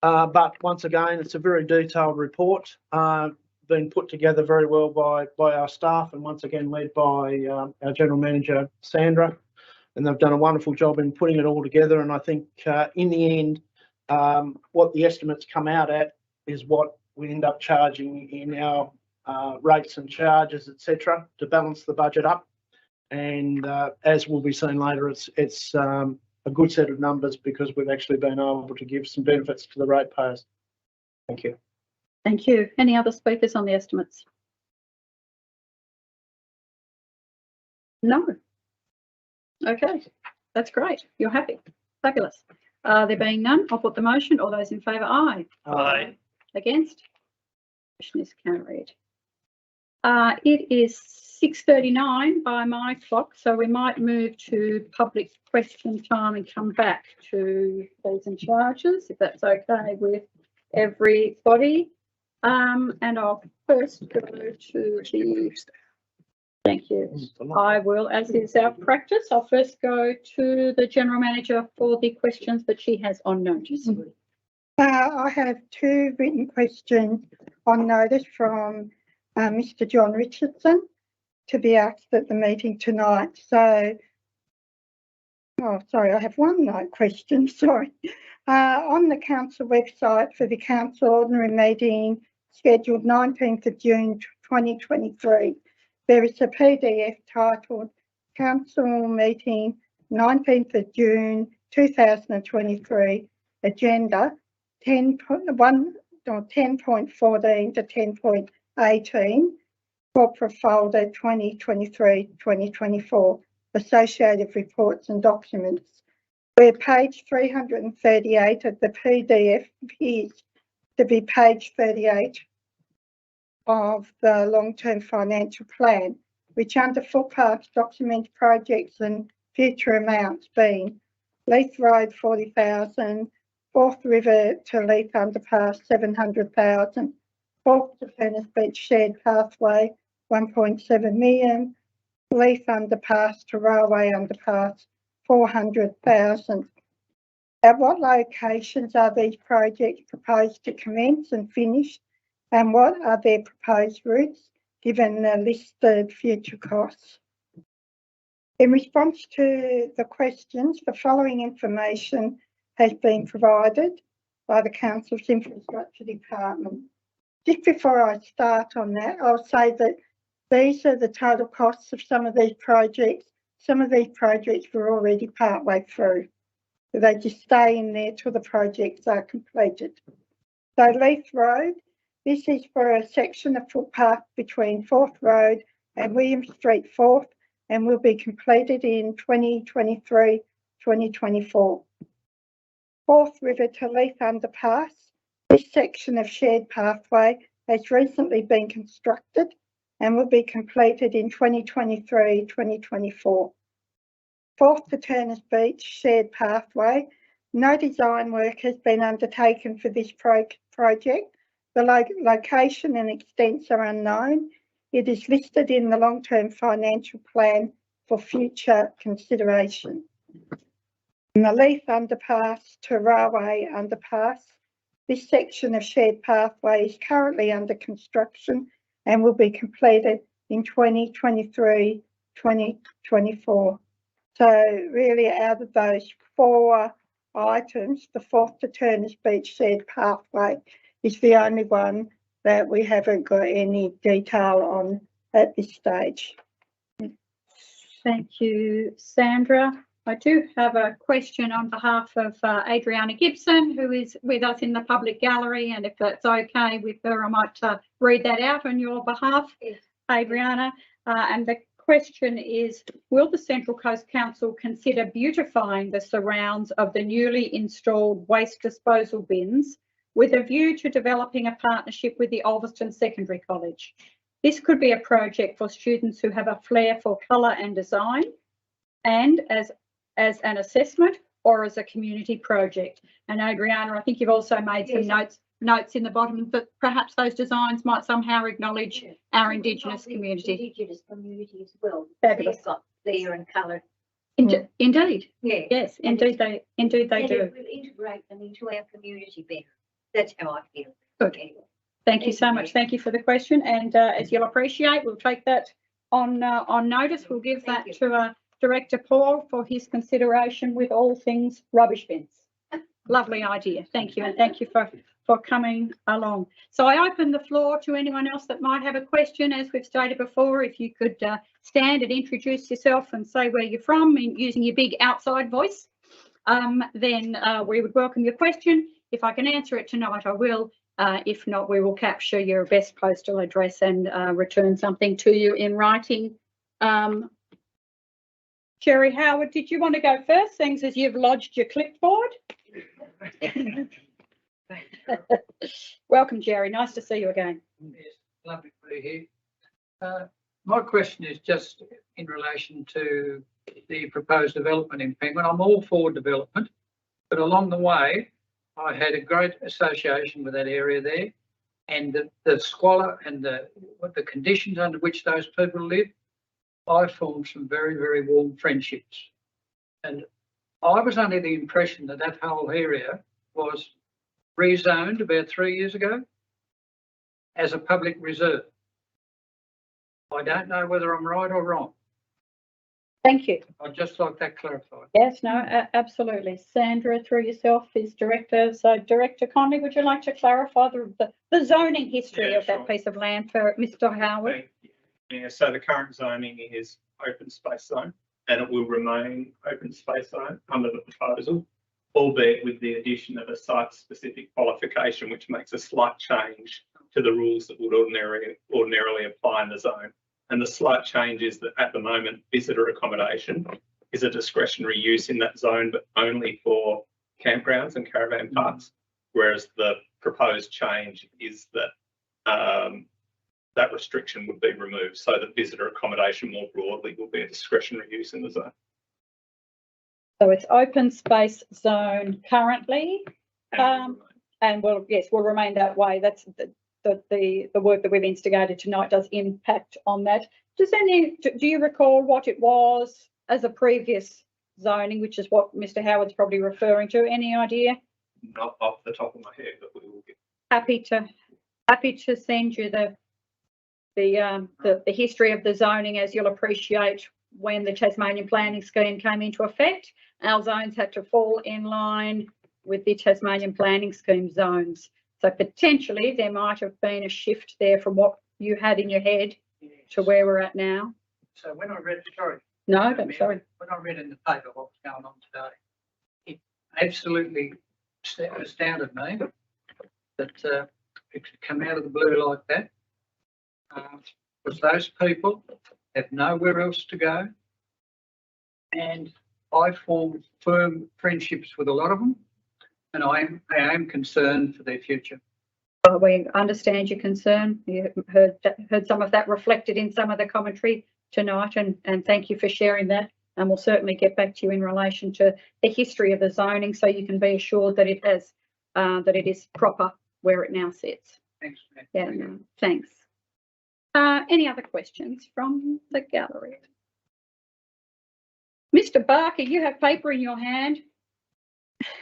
But once again, it's a very detailed report, been put together very well by our staff, and once again led by our General Manager, Sandra. And they've done a wonderful job in putting it all together. And I think in the end, what the estimates come out at is what we end up charging in our rates and charges, etc., to balance the budget up. And as will be seen later, it's a good set of numbers, because we've actually been able to give some benefits to the ratepayers. Thank you. Thank you. Any other speakers on the estimates? No. Okay, that's great. You're happy. Fabulous. There being none, I'll put the motion. All those in favour, aye. Aye. Against? Motion is carried. It is 6:39 by my clock, so we might move to public question time and come back to fees and charges, if that's okay with everybody. And I'll first go to the. Thank you. I will, as is our practice, I'll first go to the General Manager for the questions that she has on notice. I have two written questions on notice from Mr. John Richardson to be asked at the meeting tonight. So, oh, sorry, I have one note question, sorry. On the council website for the council ordinary meeting scheduled 19th of June 2023, there is a PDF titled Council Meeting 19th of June 2023 Agenda 10.14 to 10.18 Corporate Folder 2023-2024 Associated Reports and Documents. where page 338 of the PDF appears to be page 38 of the long-term financial plan, which under footpaths document projects and future amounts being Leith Road 40,000, Forth River to Leith Underpass 700,000, Forth to Furnace Beach Shared Pathway 1.7 million, Leith Underpass to Railway Underpass 400,000. At what locations are these projects proposed to commence and finish, and what are their proposed routes given the listed future costs? In response to the questions, the following information has been provided by the Council's Infrastructure Department. Just before I start on that, I'll say that these are the total costs of some of these projects. Some of these projects were already partway through. So they just stay in there till the projects are completed. So Leith Road, this is for a section of footpath between Forth Road and William Street Forth, and will be completed in 2023-2024. Forth River to Leith Underpass, this section of shared pathway has recently been constructed and will be completed in 2023-2024. Forth to Turners Beach shared pathway, no design work has been undertaken for this project. The location and extents are unknown. It is listed in the long-term financial plan for future consideration. In the Leith Underpass to Railway Underpass, this section of shared pathway is currently under construction and will be completed in 2023-2024. So really out of those 4 items, the Forth to Turners Beach shared pathway is the only one that we haven't got any detail on at this stage. Thank you, Sandra. I do have a question on behalf of Adriana Gibson, who is with us in the public gallery, and if that's okay with her, I might read that out on your behalf, Adriana. And the question is, will the Central Coast Council consider beautifying the surrounds of the newly installed waste disposal bins with a view to developing a partnership with the Ulverston Secondary College? This could be a project for students who have a flair for colour and design, and as an assessment or as a community project. And Adriana, I think you've also made some notes in the bottom that perhaps those designs might somehow acknowledge our Indigenous community. Indigenous community as well. Fabulous. They've got flair and colour. Indeed. Yeah. Yes, indeed they do. It will integrate them into our community better. That's how I feel. Good. Anyway. Thank you so much. Thank you for the question. And as you'll appreciate, we'll take that on notice. We'll give that to Director Paul for his consideration with all things rubbish bins. Lovely idea. Thank you. And thank you for coming along. So I open the floor to anyone else that might have a question. As we've stated before, if you could stand and introduce yourself and say where you're from using your big outside voice, then we would welcome your question. If I can answer it tonight, I will. If not, we will capture your best postal address and return something to you in writing. Jerry Howard, did you want to go first, seeing as you've lodged your clipboard? Welcome, Jerry. Nice to see you again. Yes, lovely to be here. My question is just in relation to the proposed development in Penguin. I'm all for development, but along the way, I had a great association with that area there, and the squalor and the conditions under which those people live. I formed some very, very warm friendships, and I was under the impression that that whole area was rezoned about 3 years ago as a public reserve. I don't know whether I'm right or wrong. Thank you. I'd just like that clarified. Yes, no, absolutely. Sandra, through yourself, is Director. So Director Conley, would you like to clarify the zoning history of that piece of land for Mr. Howard? Yeah, so the current zoning is open space zone, and it will remain open space zone under the proposal, albeit with the addition of a site-specific qualification, which makes a slight change to the rules that would ordinarily apply in the zone. And the slight change is that at the moment, visitor accommodation is a discretionary use in that zone, but only for campgrounds and caravan parks. Whereas the proposed change is that that restriction would be removed, so that visitor accommodation more broadly will be a discretionary use in the zone. So it's open space zone currently, and will remain that way. That's the work that we've instigated tonight does impact on that. Do you recall what it was as a previous zoning, which is what Mr. Howard's probably referring to? Any idea? Not off the top of my head, but we will get. Happy to send you the history of the zoning. As you'll appreciate, when the Tasmanian planning scheme came into effect, our zones had to fall in line with the Tasmanian planning scheme zones. So potentially there might have been a shift there from what you had in your head to where we're at now. So when I read, sorry. No, don't, sorry. When I read in the paper what was going on today, it absolutely astounded me that it could come out of the blue like that. Because those people have nowhere else to go. And I formed firm friendships with a lot of them, and I am concerned for their future. Well, we understand your concern. You heard some of that reflected in some of the commentary tonight, and thank you for sharing that. And we'll certainly get back to you in relation to the history of the zoning, so you can be assured that it has that it is proper where it now sits. Thanks, Matt. Yeah, no, thanks. Any other questions from the gallery? Mr. Barker, you have paper in your hand.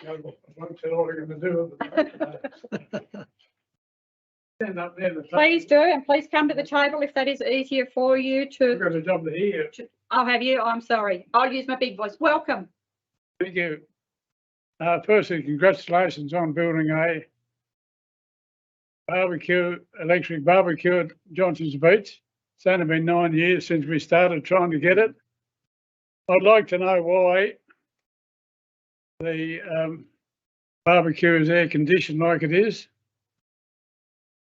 I won't tell what I'm going to do with it. Stand up there. Please do, and please come to the table if that is easier for you to. I've got a job to hear. I'll have you. I'm sorry. I'll use my big voice. Welcome. Thank you. Firstly, congratulations on building a electric barbecue at Johnson's Beach. It's only been 9 years since we started trying to get it. I'd like to know why the barbecue is air conditioned like it is.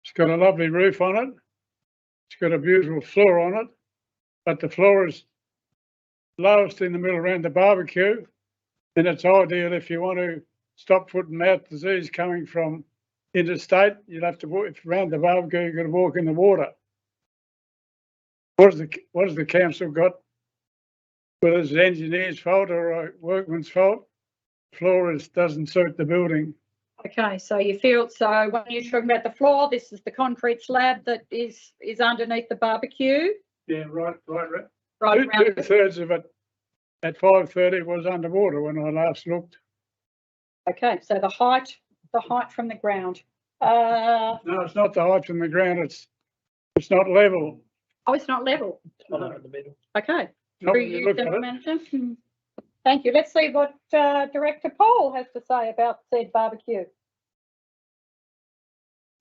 It's got a lovely roof on it. It's got a beautiful floor on it, but the floor is lowest in the middle around the barbecue, and it's ideal if you want to stop foot and mouth disease coming from interstate. You'll have to walk, if around the barbecue, you've got to walk in the water. What has the council got? Whether it's an engineer's fault or a workman's fault, floor doesn't suit the building. Okay, so you feel, so when you're talking about the floor, this is the concrete slab that is underneath the barbecue. Yeah, right. Right around. 2/3 of it at 5:30 was underwater when I last looked. Okay, so the height from the ground. No, it's not the height from the ground. It's not level. Oh, it's not level. It's not in the middle. Okay. Not Through when you you, look at General it. Manager. Thank you. Let's see what Director Paul has to say about said barbecue.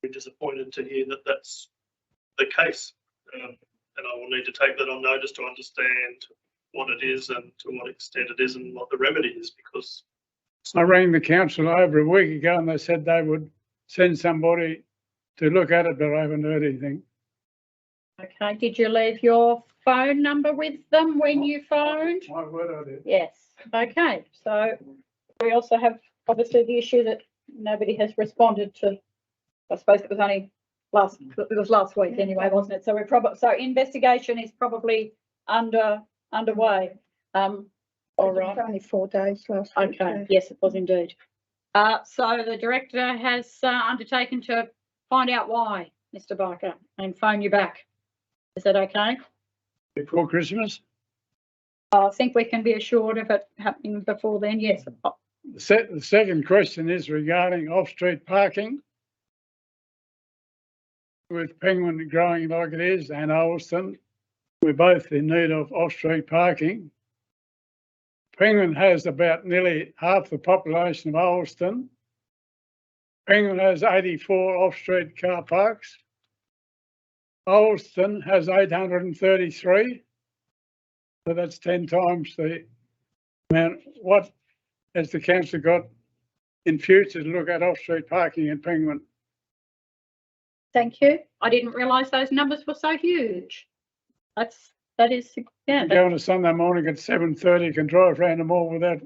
We're disappointed to hear that that's the case, and I will need to take that on notice to understand what it is and to what extent it is and what the remedy is, because I rang the council over a week ago and they said they would send somebody to look at it, but I haven't heard anything. Okay. Did you leave your phone number with them when you phoned? My word, I did. Yes. Okay. So we also have obviously the issue that nobody has responded to. I suppose it was only last week anyway, wasn't it? So we're probably, so investigation is probably underway. All right. Only 4 days last week. Okay. Yes, it was indeed. So the director has undertaken to find out why, Mr. Barker, and phone you back. Is that okay? Before Christmas? I think we can be assured of it happening before then, yes. The second question is regarding off-street parking. With Penguin growing like it is and Ulston, we're both in need of off-street parking. Penguin has about nearly half the population of Ulston. Penguin has 84 off-street car parks. Ulston has 833. So that's 10 times the amount. What has the council got in future to look at off-street parking in Penguin? Thank you. I didn't realise those numbers were so huge. That's that is, yeah. Go on a Sunday morning at 7:30, you can drive around the mall without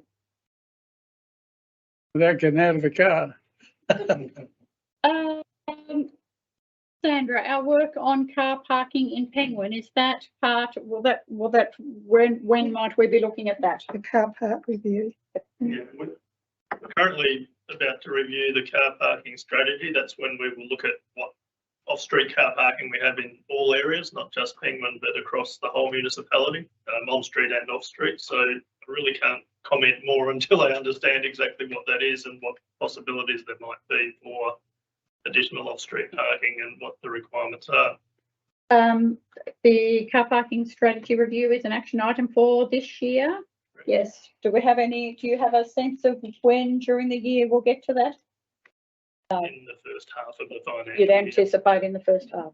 getting out of the car. Sandra, our work on car parking in Penguin, is that part, when might we be looking at that? The car park review. Yeah, we're currently about to review the car parking strategy. That's when we will look at what off-street car parking we have in all areas, not just Penguin, but across the whole municipality, on-street and off-street. So I really can't comment more until I understand exactly what that is and what possibilities there might be for additional off-street parking and what the requirements are. The car parking strategy review is an action item for this year. Yes. Do you have a sense of when during the year we'll get to that? In the first half of the financial You'd year. anticipate in the first half.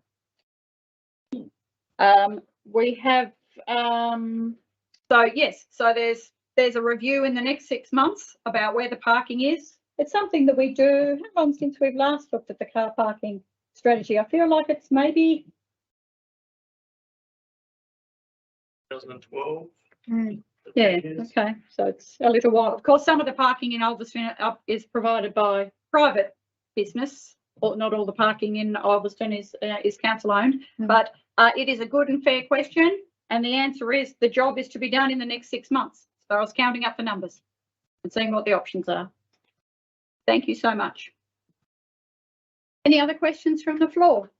We have, so yes, so there's a review in the next 6 months about where the parking is. It's something that we do. How long since we've last looked at the car parking strategy? I feel like it's maybe 2012. Yeah, okay, so it's a little while. Of course, some of the parking in Ulverston is provided by private business, or not all the parking in Ulverston is council owned, but it is a good and fair question, and the answer is the job is to be done in the next 6 months. So I was counting up the numbers and seeing what the options are. Thank you so much. Any other questions from the floor?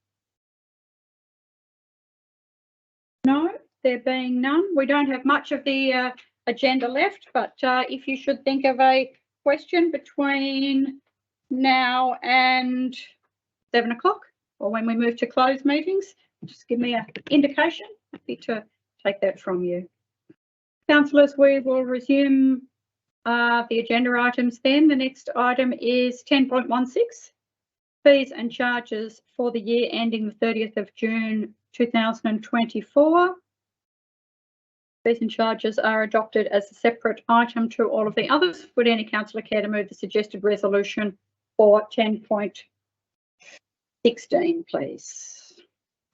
No, there being none. We don't have much of the agenda left, but if you should think of a question between now and 7 o'clock, or when we move to closed meetings, just give me an indication. Happy to take that from you. Councillors, we will resume the agenda items then. The next item is 10.16, fees and charges for the year ending the 30th of June 2024. Fees and charges are adopted as a separate item to all of the others. Would any councillor care to move the suggested resolution for 10.16, please?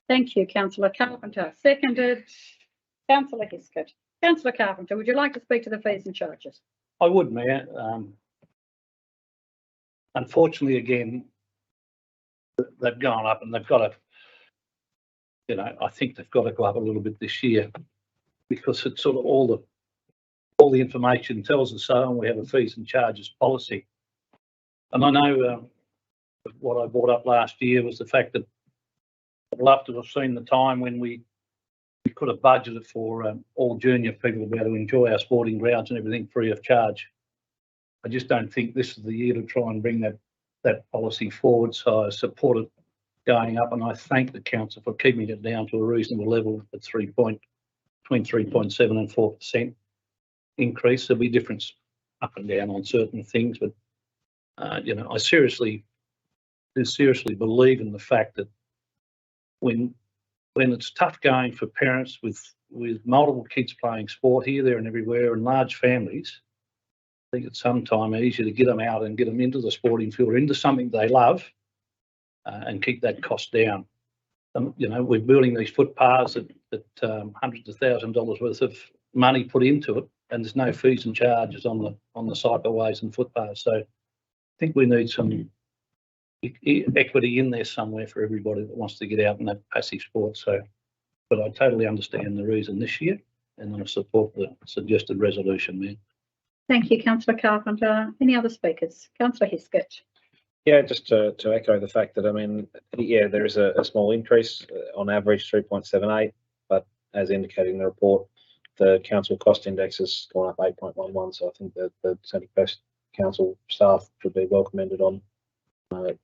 Thank you, Councillor Carpenter. Seconded, Councillor Hiskett. Councillor Carpenter, would you like to speak to the fees and charges? I would, Mayor. Unfortunately, again, they've gone up and they've got to, I think they've got to go up a little bit this year because it's sort of all the information tells us so, and we have a fees and charges policy. And I know what I brought up last year was the fact that I'd love to have seen the time when we could have budgeted for all junior people to be able to enjoy our sporting grounds and everything free of charge. I just don't think this is the year to try and bring that policy forward. So I support it going up, and I thank the council for keeping it down to a reasonable level at between 3.7% and 4% increase. There'll be difference up and down on certain things, but I seriously believe in the fact that when it's tough going for parents with multiple kids playing sport here, there and everywhere and large families, I think it's sometimes easier to get them out and get them into the sporting field or into something they love and keep that cost down. We're building these footpaths at hundreds of $1,000s worth of money put into it, and there's no fees and charges on the cycleways and footpaths. So I think we need some equity in there somewhere for everybody that wants to get out and have passive sport. So, but I totally understand the reason this year, and I support the suggested resolution there. Thank you, Councillor Carpenter. Any other speakers? Councillor Hiskett. Yeah, just to echo the fact that, there is a small increase, on average 3.78, but as indicated in the report, the council cost index has gone up 8.11. So I think that the Central Coast Council staff should be well commended on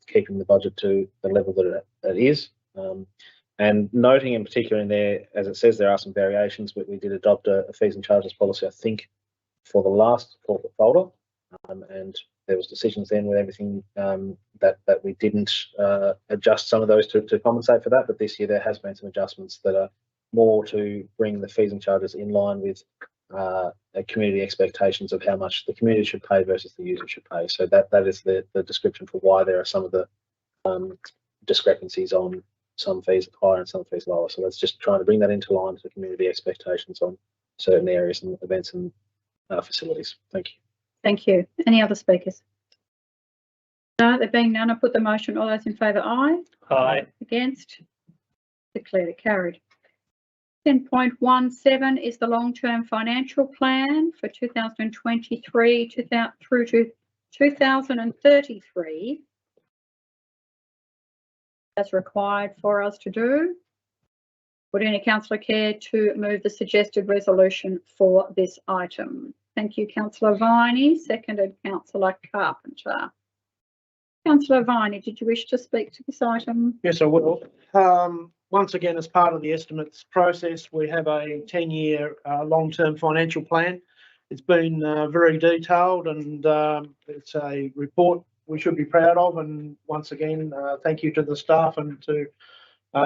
keeping the budget to the level that it is. And noting in particular in there, as it says, there are some variations, but we did adopt a fees and charges policy, I think, for the last corporate folder. And there was decisions then with everything that we didn't adjust some of those to compensate for that. But this year there has been some adjustments that are more to bring the fees and charges in line with community expectations of how much the community should pay versus the user should pay. So that is the description for why there are some of the discrepancies on some fees higher and some fees lower. So that's just trying to bring that into line to community expectations on certain areas and events and facilities. Thank you. Thank you. Any other speakers? No, there being none, I put the motion. All those in favour, aye. Aye. Against? Declared it carried. 10.17 is the long-term financial plan for 2023 through to 2033. That's required for us to do. Would any councillor care to move the suggested resolution for this item? Thank you, Councillor Viney. Seconded, Councillor Carpenter. Councillor Viney, did you wish to speak to this item? Yes, I will. Once again, as part of the estimates process, we have a 10-year long-term financial plan. It's been very detailed and it's a report we should be proud of. And once again, thank you to the staff and to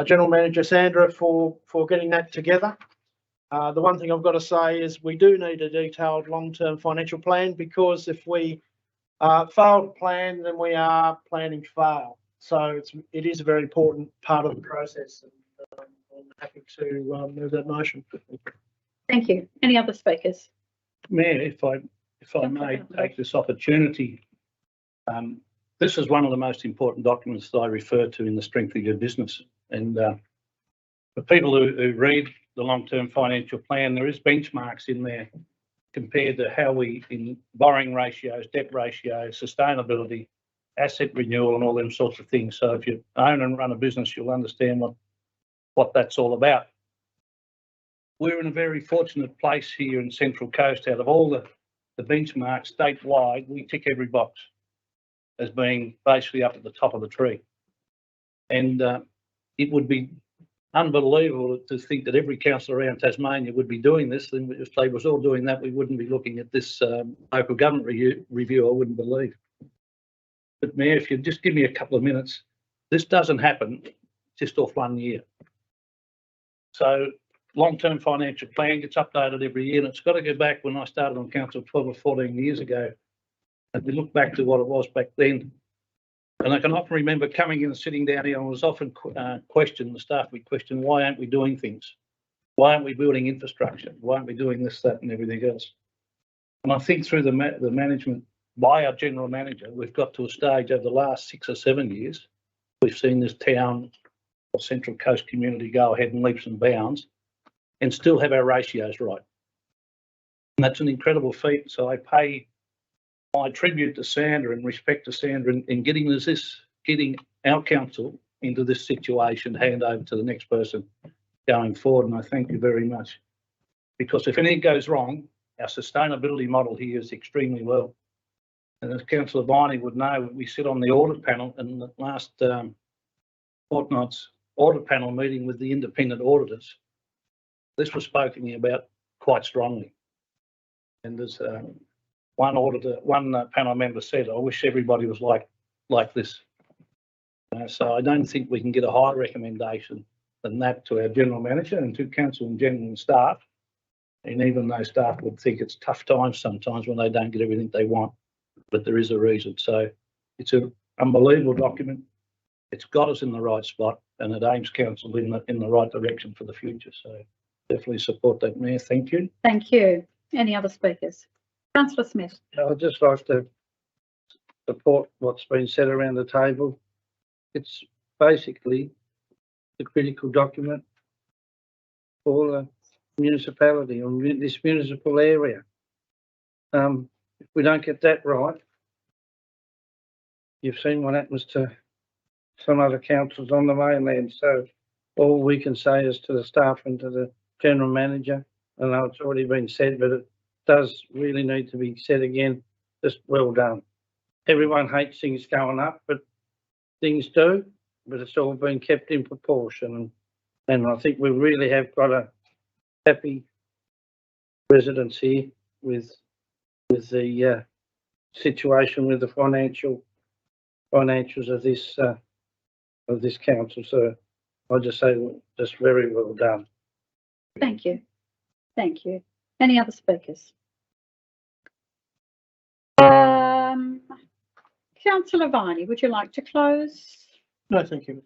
General Manager Sandra for getting that together. The one thing I've got to say is we do need a detailed long-term financial plan, because if we fail to plan, then we are planning to fail. So it is a very important part of the process, and I'm happy to move that motion. Thank you. Any other speakers? Mayor, if I may take this opportunity, this is one of the most important documents that I refer to in the strength of your business. And for people who read the long-term financial plan, there is benchmarks in there compared to how we, in borrowing ratios, debt ratios, sustainability, asset renewal and all them sorts of things. So if you own and run a business, you'll understand what that's all about. We're in a very fortunate place here in Central Coast. Out of all the benchmarks statewide, we tick every box as being basically up at the top of the tree. And it would be unbelievable to think that every council around Tasmania would be doing this. And if they was all doing that, we wouldn't be looking at this local government review, I wouldn't believe. But Mayor, if you just give me a couple of minutes, this doesn't happen just off 1 year. So long-term financial plan gets updated every year, and it's got to go back when I started on council 12 or 14 years ago. And we look back to what it was back then. And I can often remember coming in and sitting down here, and was often questioned, the staff would question, why aren't we doing things? Why aren't we building infrastructure? Why aren't we doing this, that and everything else? And I think through the management by our general manager, we've got to a stage over the last 6 or 7 years, we've seen this town or Central Coast community go ahead in leaps and bounds and still have our ratios right. And that's an incredible feat. So I pay my tribute to Sandra and respect to Sandra in getting our council into this situation, hand over to the next person going forward. And I thank you very much, because if anything goes wrong, our sustainability model here is extremely well. And as Councillor Viney would know, we sit on the audit panel, and the last fortnight's audit panel meeting with the independent auditors, this was spoken about quite strongly. And there's one panel member said, I wish everybody was like this. So I don't think we can get a higher recommendation than that to our general manager and to council and general and staff. And even though staff would think it's tough times sometimes when they don't get everything they want, but there is a reason. So it's an unbelievable document. It's got us in the right spot, and it aims council in the right direction for the future. So definitely support that, Mayor. Thank you. Thank you. Any other speakers? Councillor Smith. I'd just like to support what's been said around the table. It's basically the critical document for the municipality or this municipal area. If we don't get that right, you've seen what happens to some other councils on the mainland. So all we can say is to the staff and to the general manager, I know it's already been said, but it does really need to be said again, just well done. Everyone hates things going up, but things do, but it's all been kept in proportion. And I think we really have got a happy residents here with the situation with the financials of this council. So I just say just very well done. Thank you. Thank you. Any other speakers? Councillor Viney, would you like to close? No, thank you.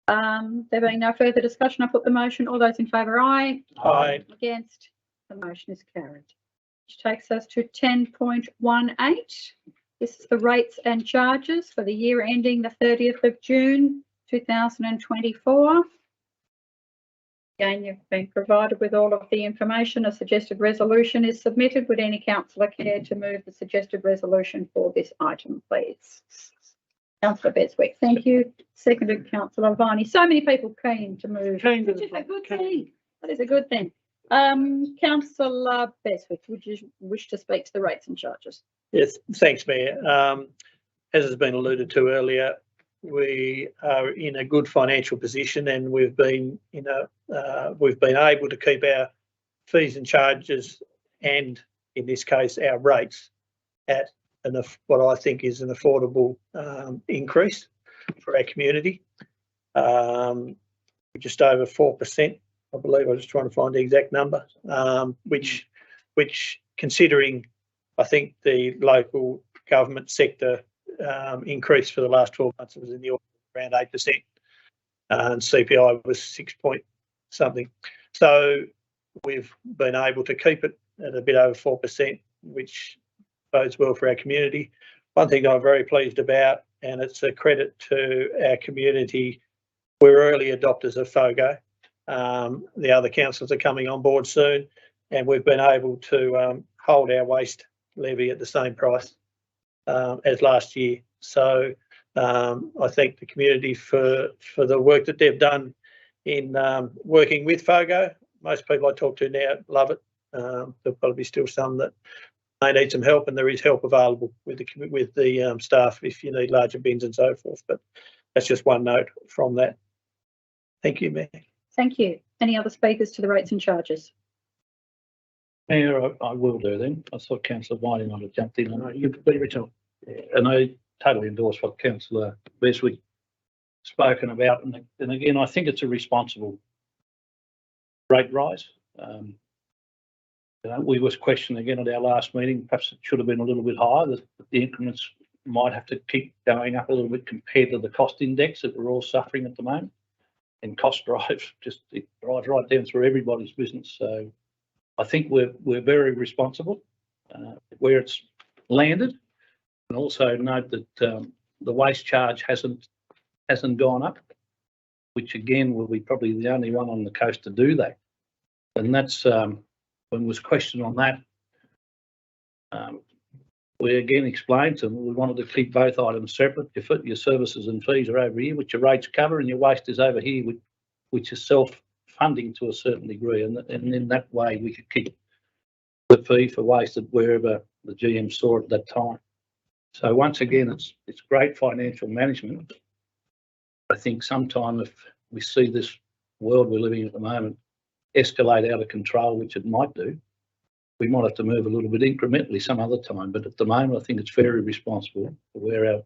There being no further discussion, I put the motion. All those in favour, aye. Aye. Against, the motion is carried. Which takes us to 10.18. This is the rates and charges for the year ending the 30th of June 2024. Again, you've been provided with all of the information. A suggested resolution is submitted. Would any councillor care to move the suggested resolution for this item, please? Councillor Beswick, thank you. Seconded, Councillor Viney. So many people keen to move. Which is a good thing. That is a good thing. Councillor Beswick, would you wish to speak to the rates and charges? Yes, thanks, Mayor. As has been alluded to earlier, we are in a good financial position, and we've been able to keep our fees and charges, and in this case our rates, at what I think is an affordable increase for our community. Just over 4%, I believe. I was just trying to find the exact number, which considering I think the local government sector increase for the last 12 months was in the order of around 8%, and CPI was 6 point something. So we've been able to keep it at a bit over 4%, which bodes well for our community. One thing I'm very pleased about, and it's a credit to our community, we're early adopters of FOGO. The other councils are coming on board soon, and we've been able to hold our waste levy at the same price as last year. So I thank the community for the work that they've done in working with FOGO. Most people I talk to now love it. There'll probably be still some that may need some help, and there is help available with the staff if you need larger bins and so forth. But that's just one note from that. Thank you, Mayor. Thank you. Any other speakers to the rates and charges? Mayor, I will do then. I thought Councillor Viney might have jumped in. You've been returned. And I totally endorse what Councillor Beswick spoken about. And again, I think it's a responsible rate rise. We was questioned again at our last meeting. Perhaps it should have been a little bit higher. The increments might have to keep going up a little bit compared to the cost index that we're all suffering at the moment. And cost drives, it drives right down through everybody's business. So I think we're very responsible where it's landed, and also note that the waste charge hasn't gone up, which again will be probably the only one on the coast to do that. And that's when was questioned on that. We again explained to them we wanted to keep both items separate. Your services and fees are over here, which your rates cover, and your waste is over here, which is self-funding to a certain degree. And in that way, we could keep the fee for waste at wherever the GM saw it at that time. So once again, it's great financial management. I think sometime if we see this world we're living in at the moment escalate out of control, which it might do, we might have to move a little bit incrementally some other time. But at the moment, I think it's very responsible for where our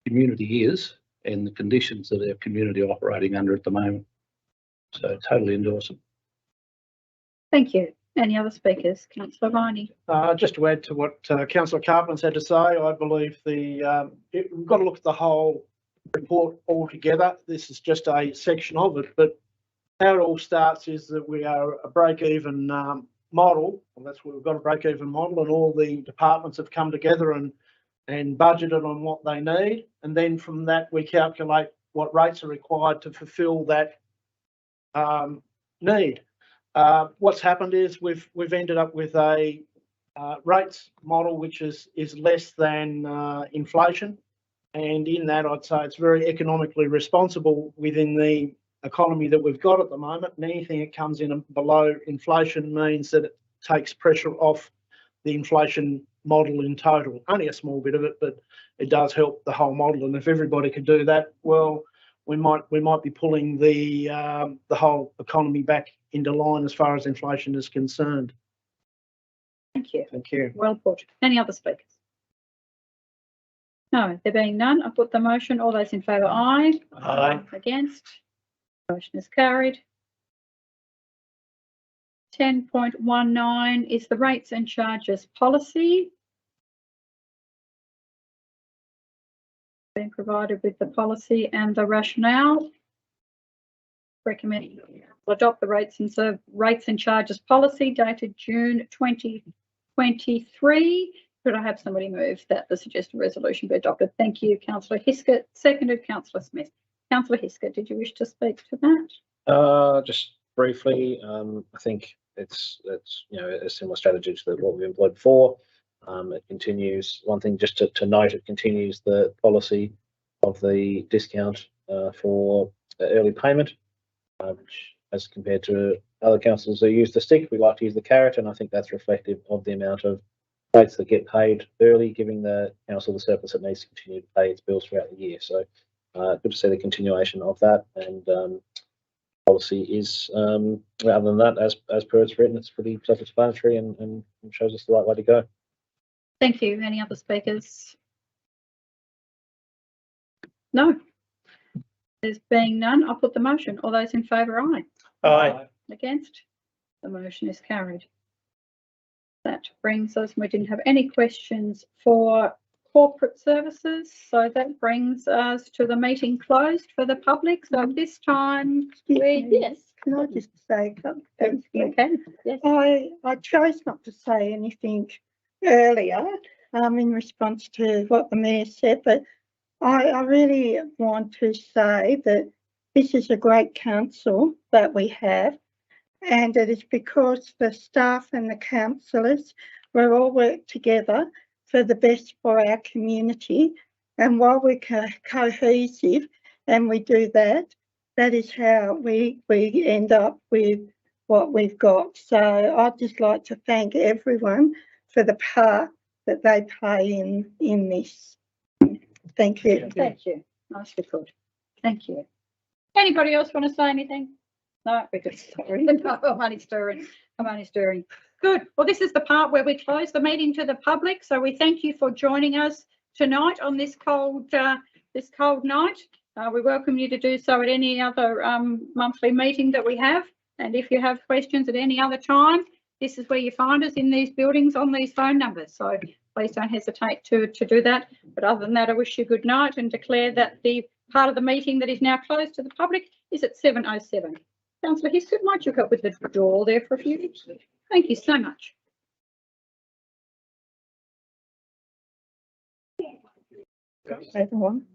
community is and the conditions that our community are operating under at the moment. So totally endorse it. Thank you. Any other speakers? Councillor Viney. Just to add to what Councillor Carpenter had to say, I believe we've got to look at the whole report altogether. This is just a section of it, but how it all starts is that we are a break-even model. Well, that's where we've got a break-even model, and all the departments have come together and budgeted on what they need, and then from that we calculate what rates are required to fulfil that need. What's happened is we've ended up with a rates model which is less than inflation, and in that I'd say it's very economically responsible within the economy that we've got at the moment, and anything that comes in below inflation means that it takes pressure off the inflation model in total. Only a small bit of it, but it does help the whole model, and if everybody could do that, well, we might be pulling the whole economy back into line as far as inflation is concerned. Thank you. Thank you. Well put. Any other speakers? No, there being none, I put the motion. All those in favour, aye. Aye. Against? Motion is carried. 10.19 is the rates and charges policy. Been provided with the policy and the rationale. recommending to adopt the rates and charges policy dated June 2023. Could I have somebody move that the suggested resolution be adopted? Thank you, Councillor Hiskett. Seconded, Councillor Smith. Councillor Hiskett, did you wish to speak to that? Just briefly, I think it's a similar strategy to what we've employed before. It continues, one thing just to note, it continues the policy of the discount for early payment, which as compared to other councils that use the stick, we like to use the carrot, and I think that's reflective of the amount of rates that get paid early, giving the council the surplus it needs to continue to pay its bills throughout the year. So good to see the continuation of that, and policy is, other than that, as per it's written, it's pretty self-explanatory and shows us the right way to go. Thank you. Any other speakers? No. There's being none, I'll put the motion. All those in favour, aye. Aye. Against? The motion is carried. That brings us, we didn't have any questions for corporate services, so that brings us to the meeting closed for the public. So at this time, yes. Can I just say something? You can, yes. I chose not to say anything earlier in response to what the Mayor said, but I really want to say that this is a great council that we have, and it is because the staff and the councillors, we all work together for the best for our community, and while we're cohesive and we do that, that is how we end up with what we've got. So I'd just like to thank everyone for the part that they play in this. Thank you. Thank you. Nicely put. Thank you. Anybody else want to say anything? No, because sorry. No, I'm only stirring. Good. Well, this is the part where we close the meeting to the public. So we thank you for joining us tonight on this cold night. We welcome you to do so at any other monthly meeting that we have. And if you have questions at any other time, this is where you find us, in these buildings on these phone numbers. So please don't hesitate to do that. But other than that, I wish you good night and declare that the part of the meeting that is now closed to the public is at 7:07. Councillor Hiskett, might you help with the door there for a few minutes? Thank you so much. Everyone.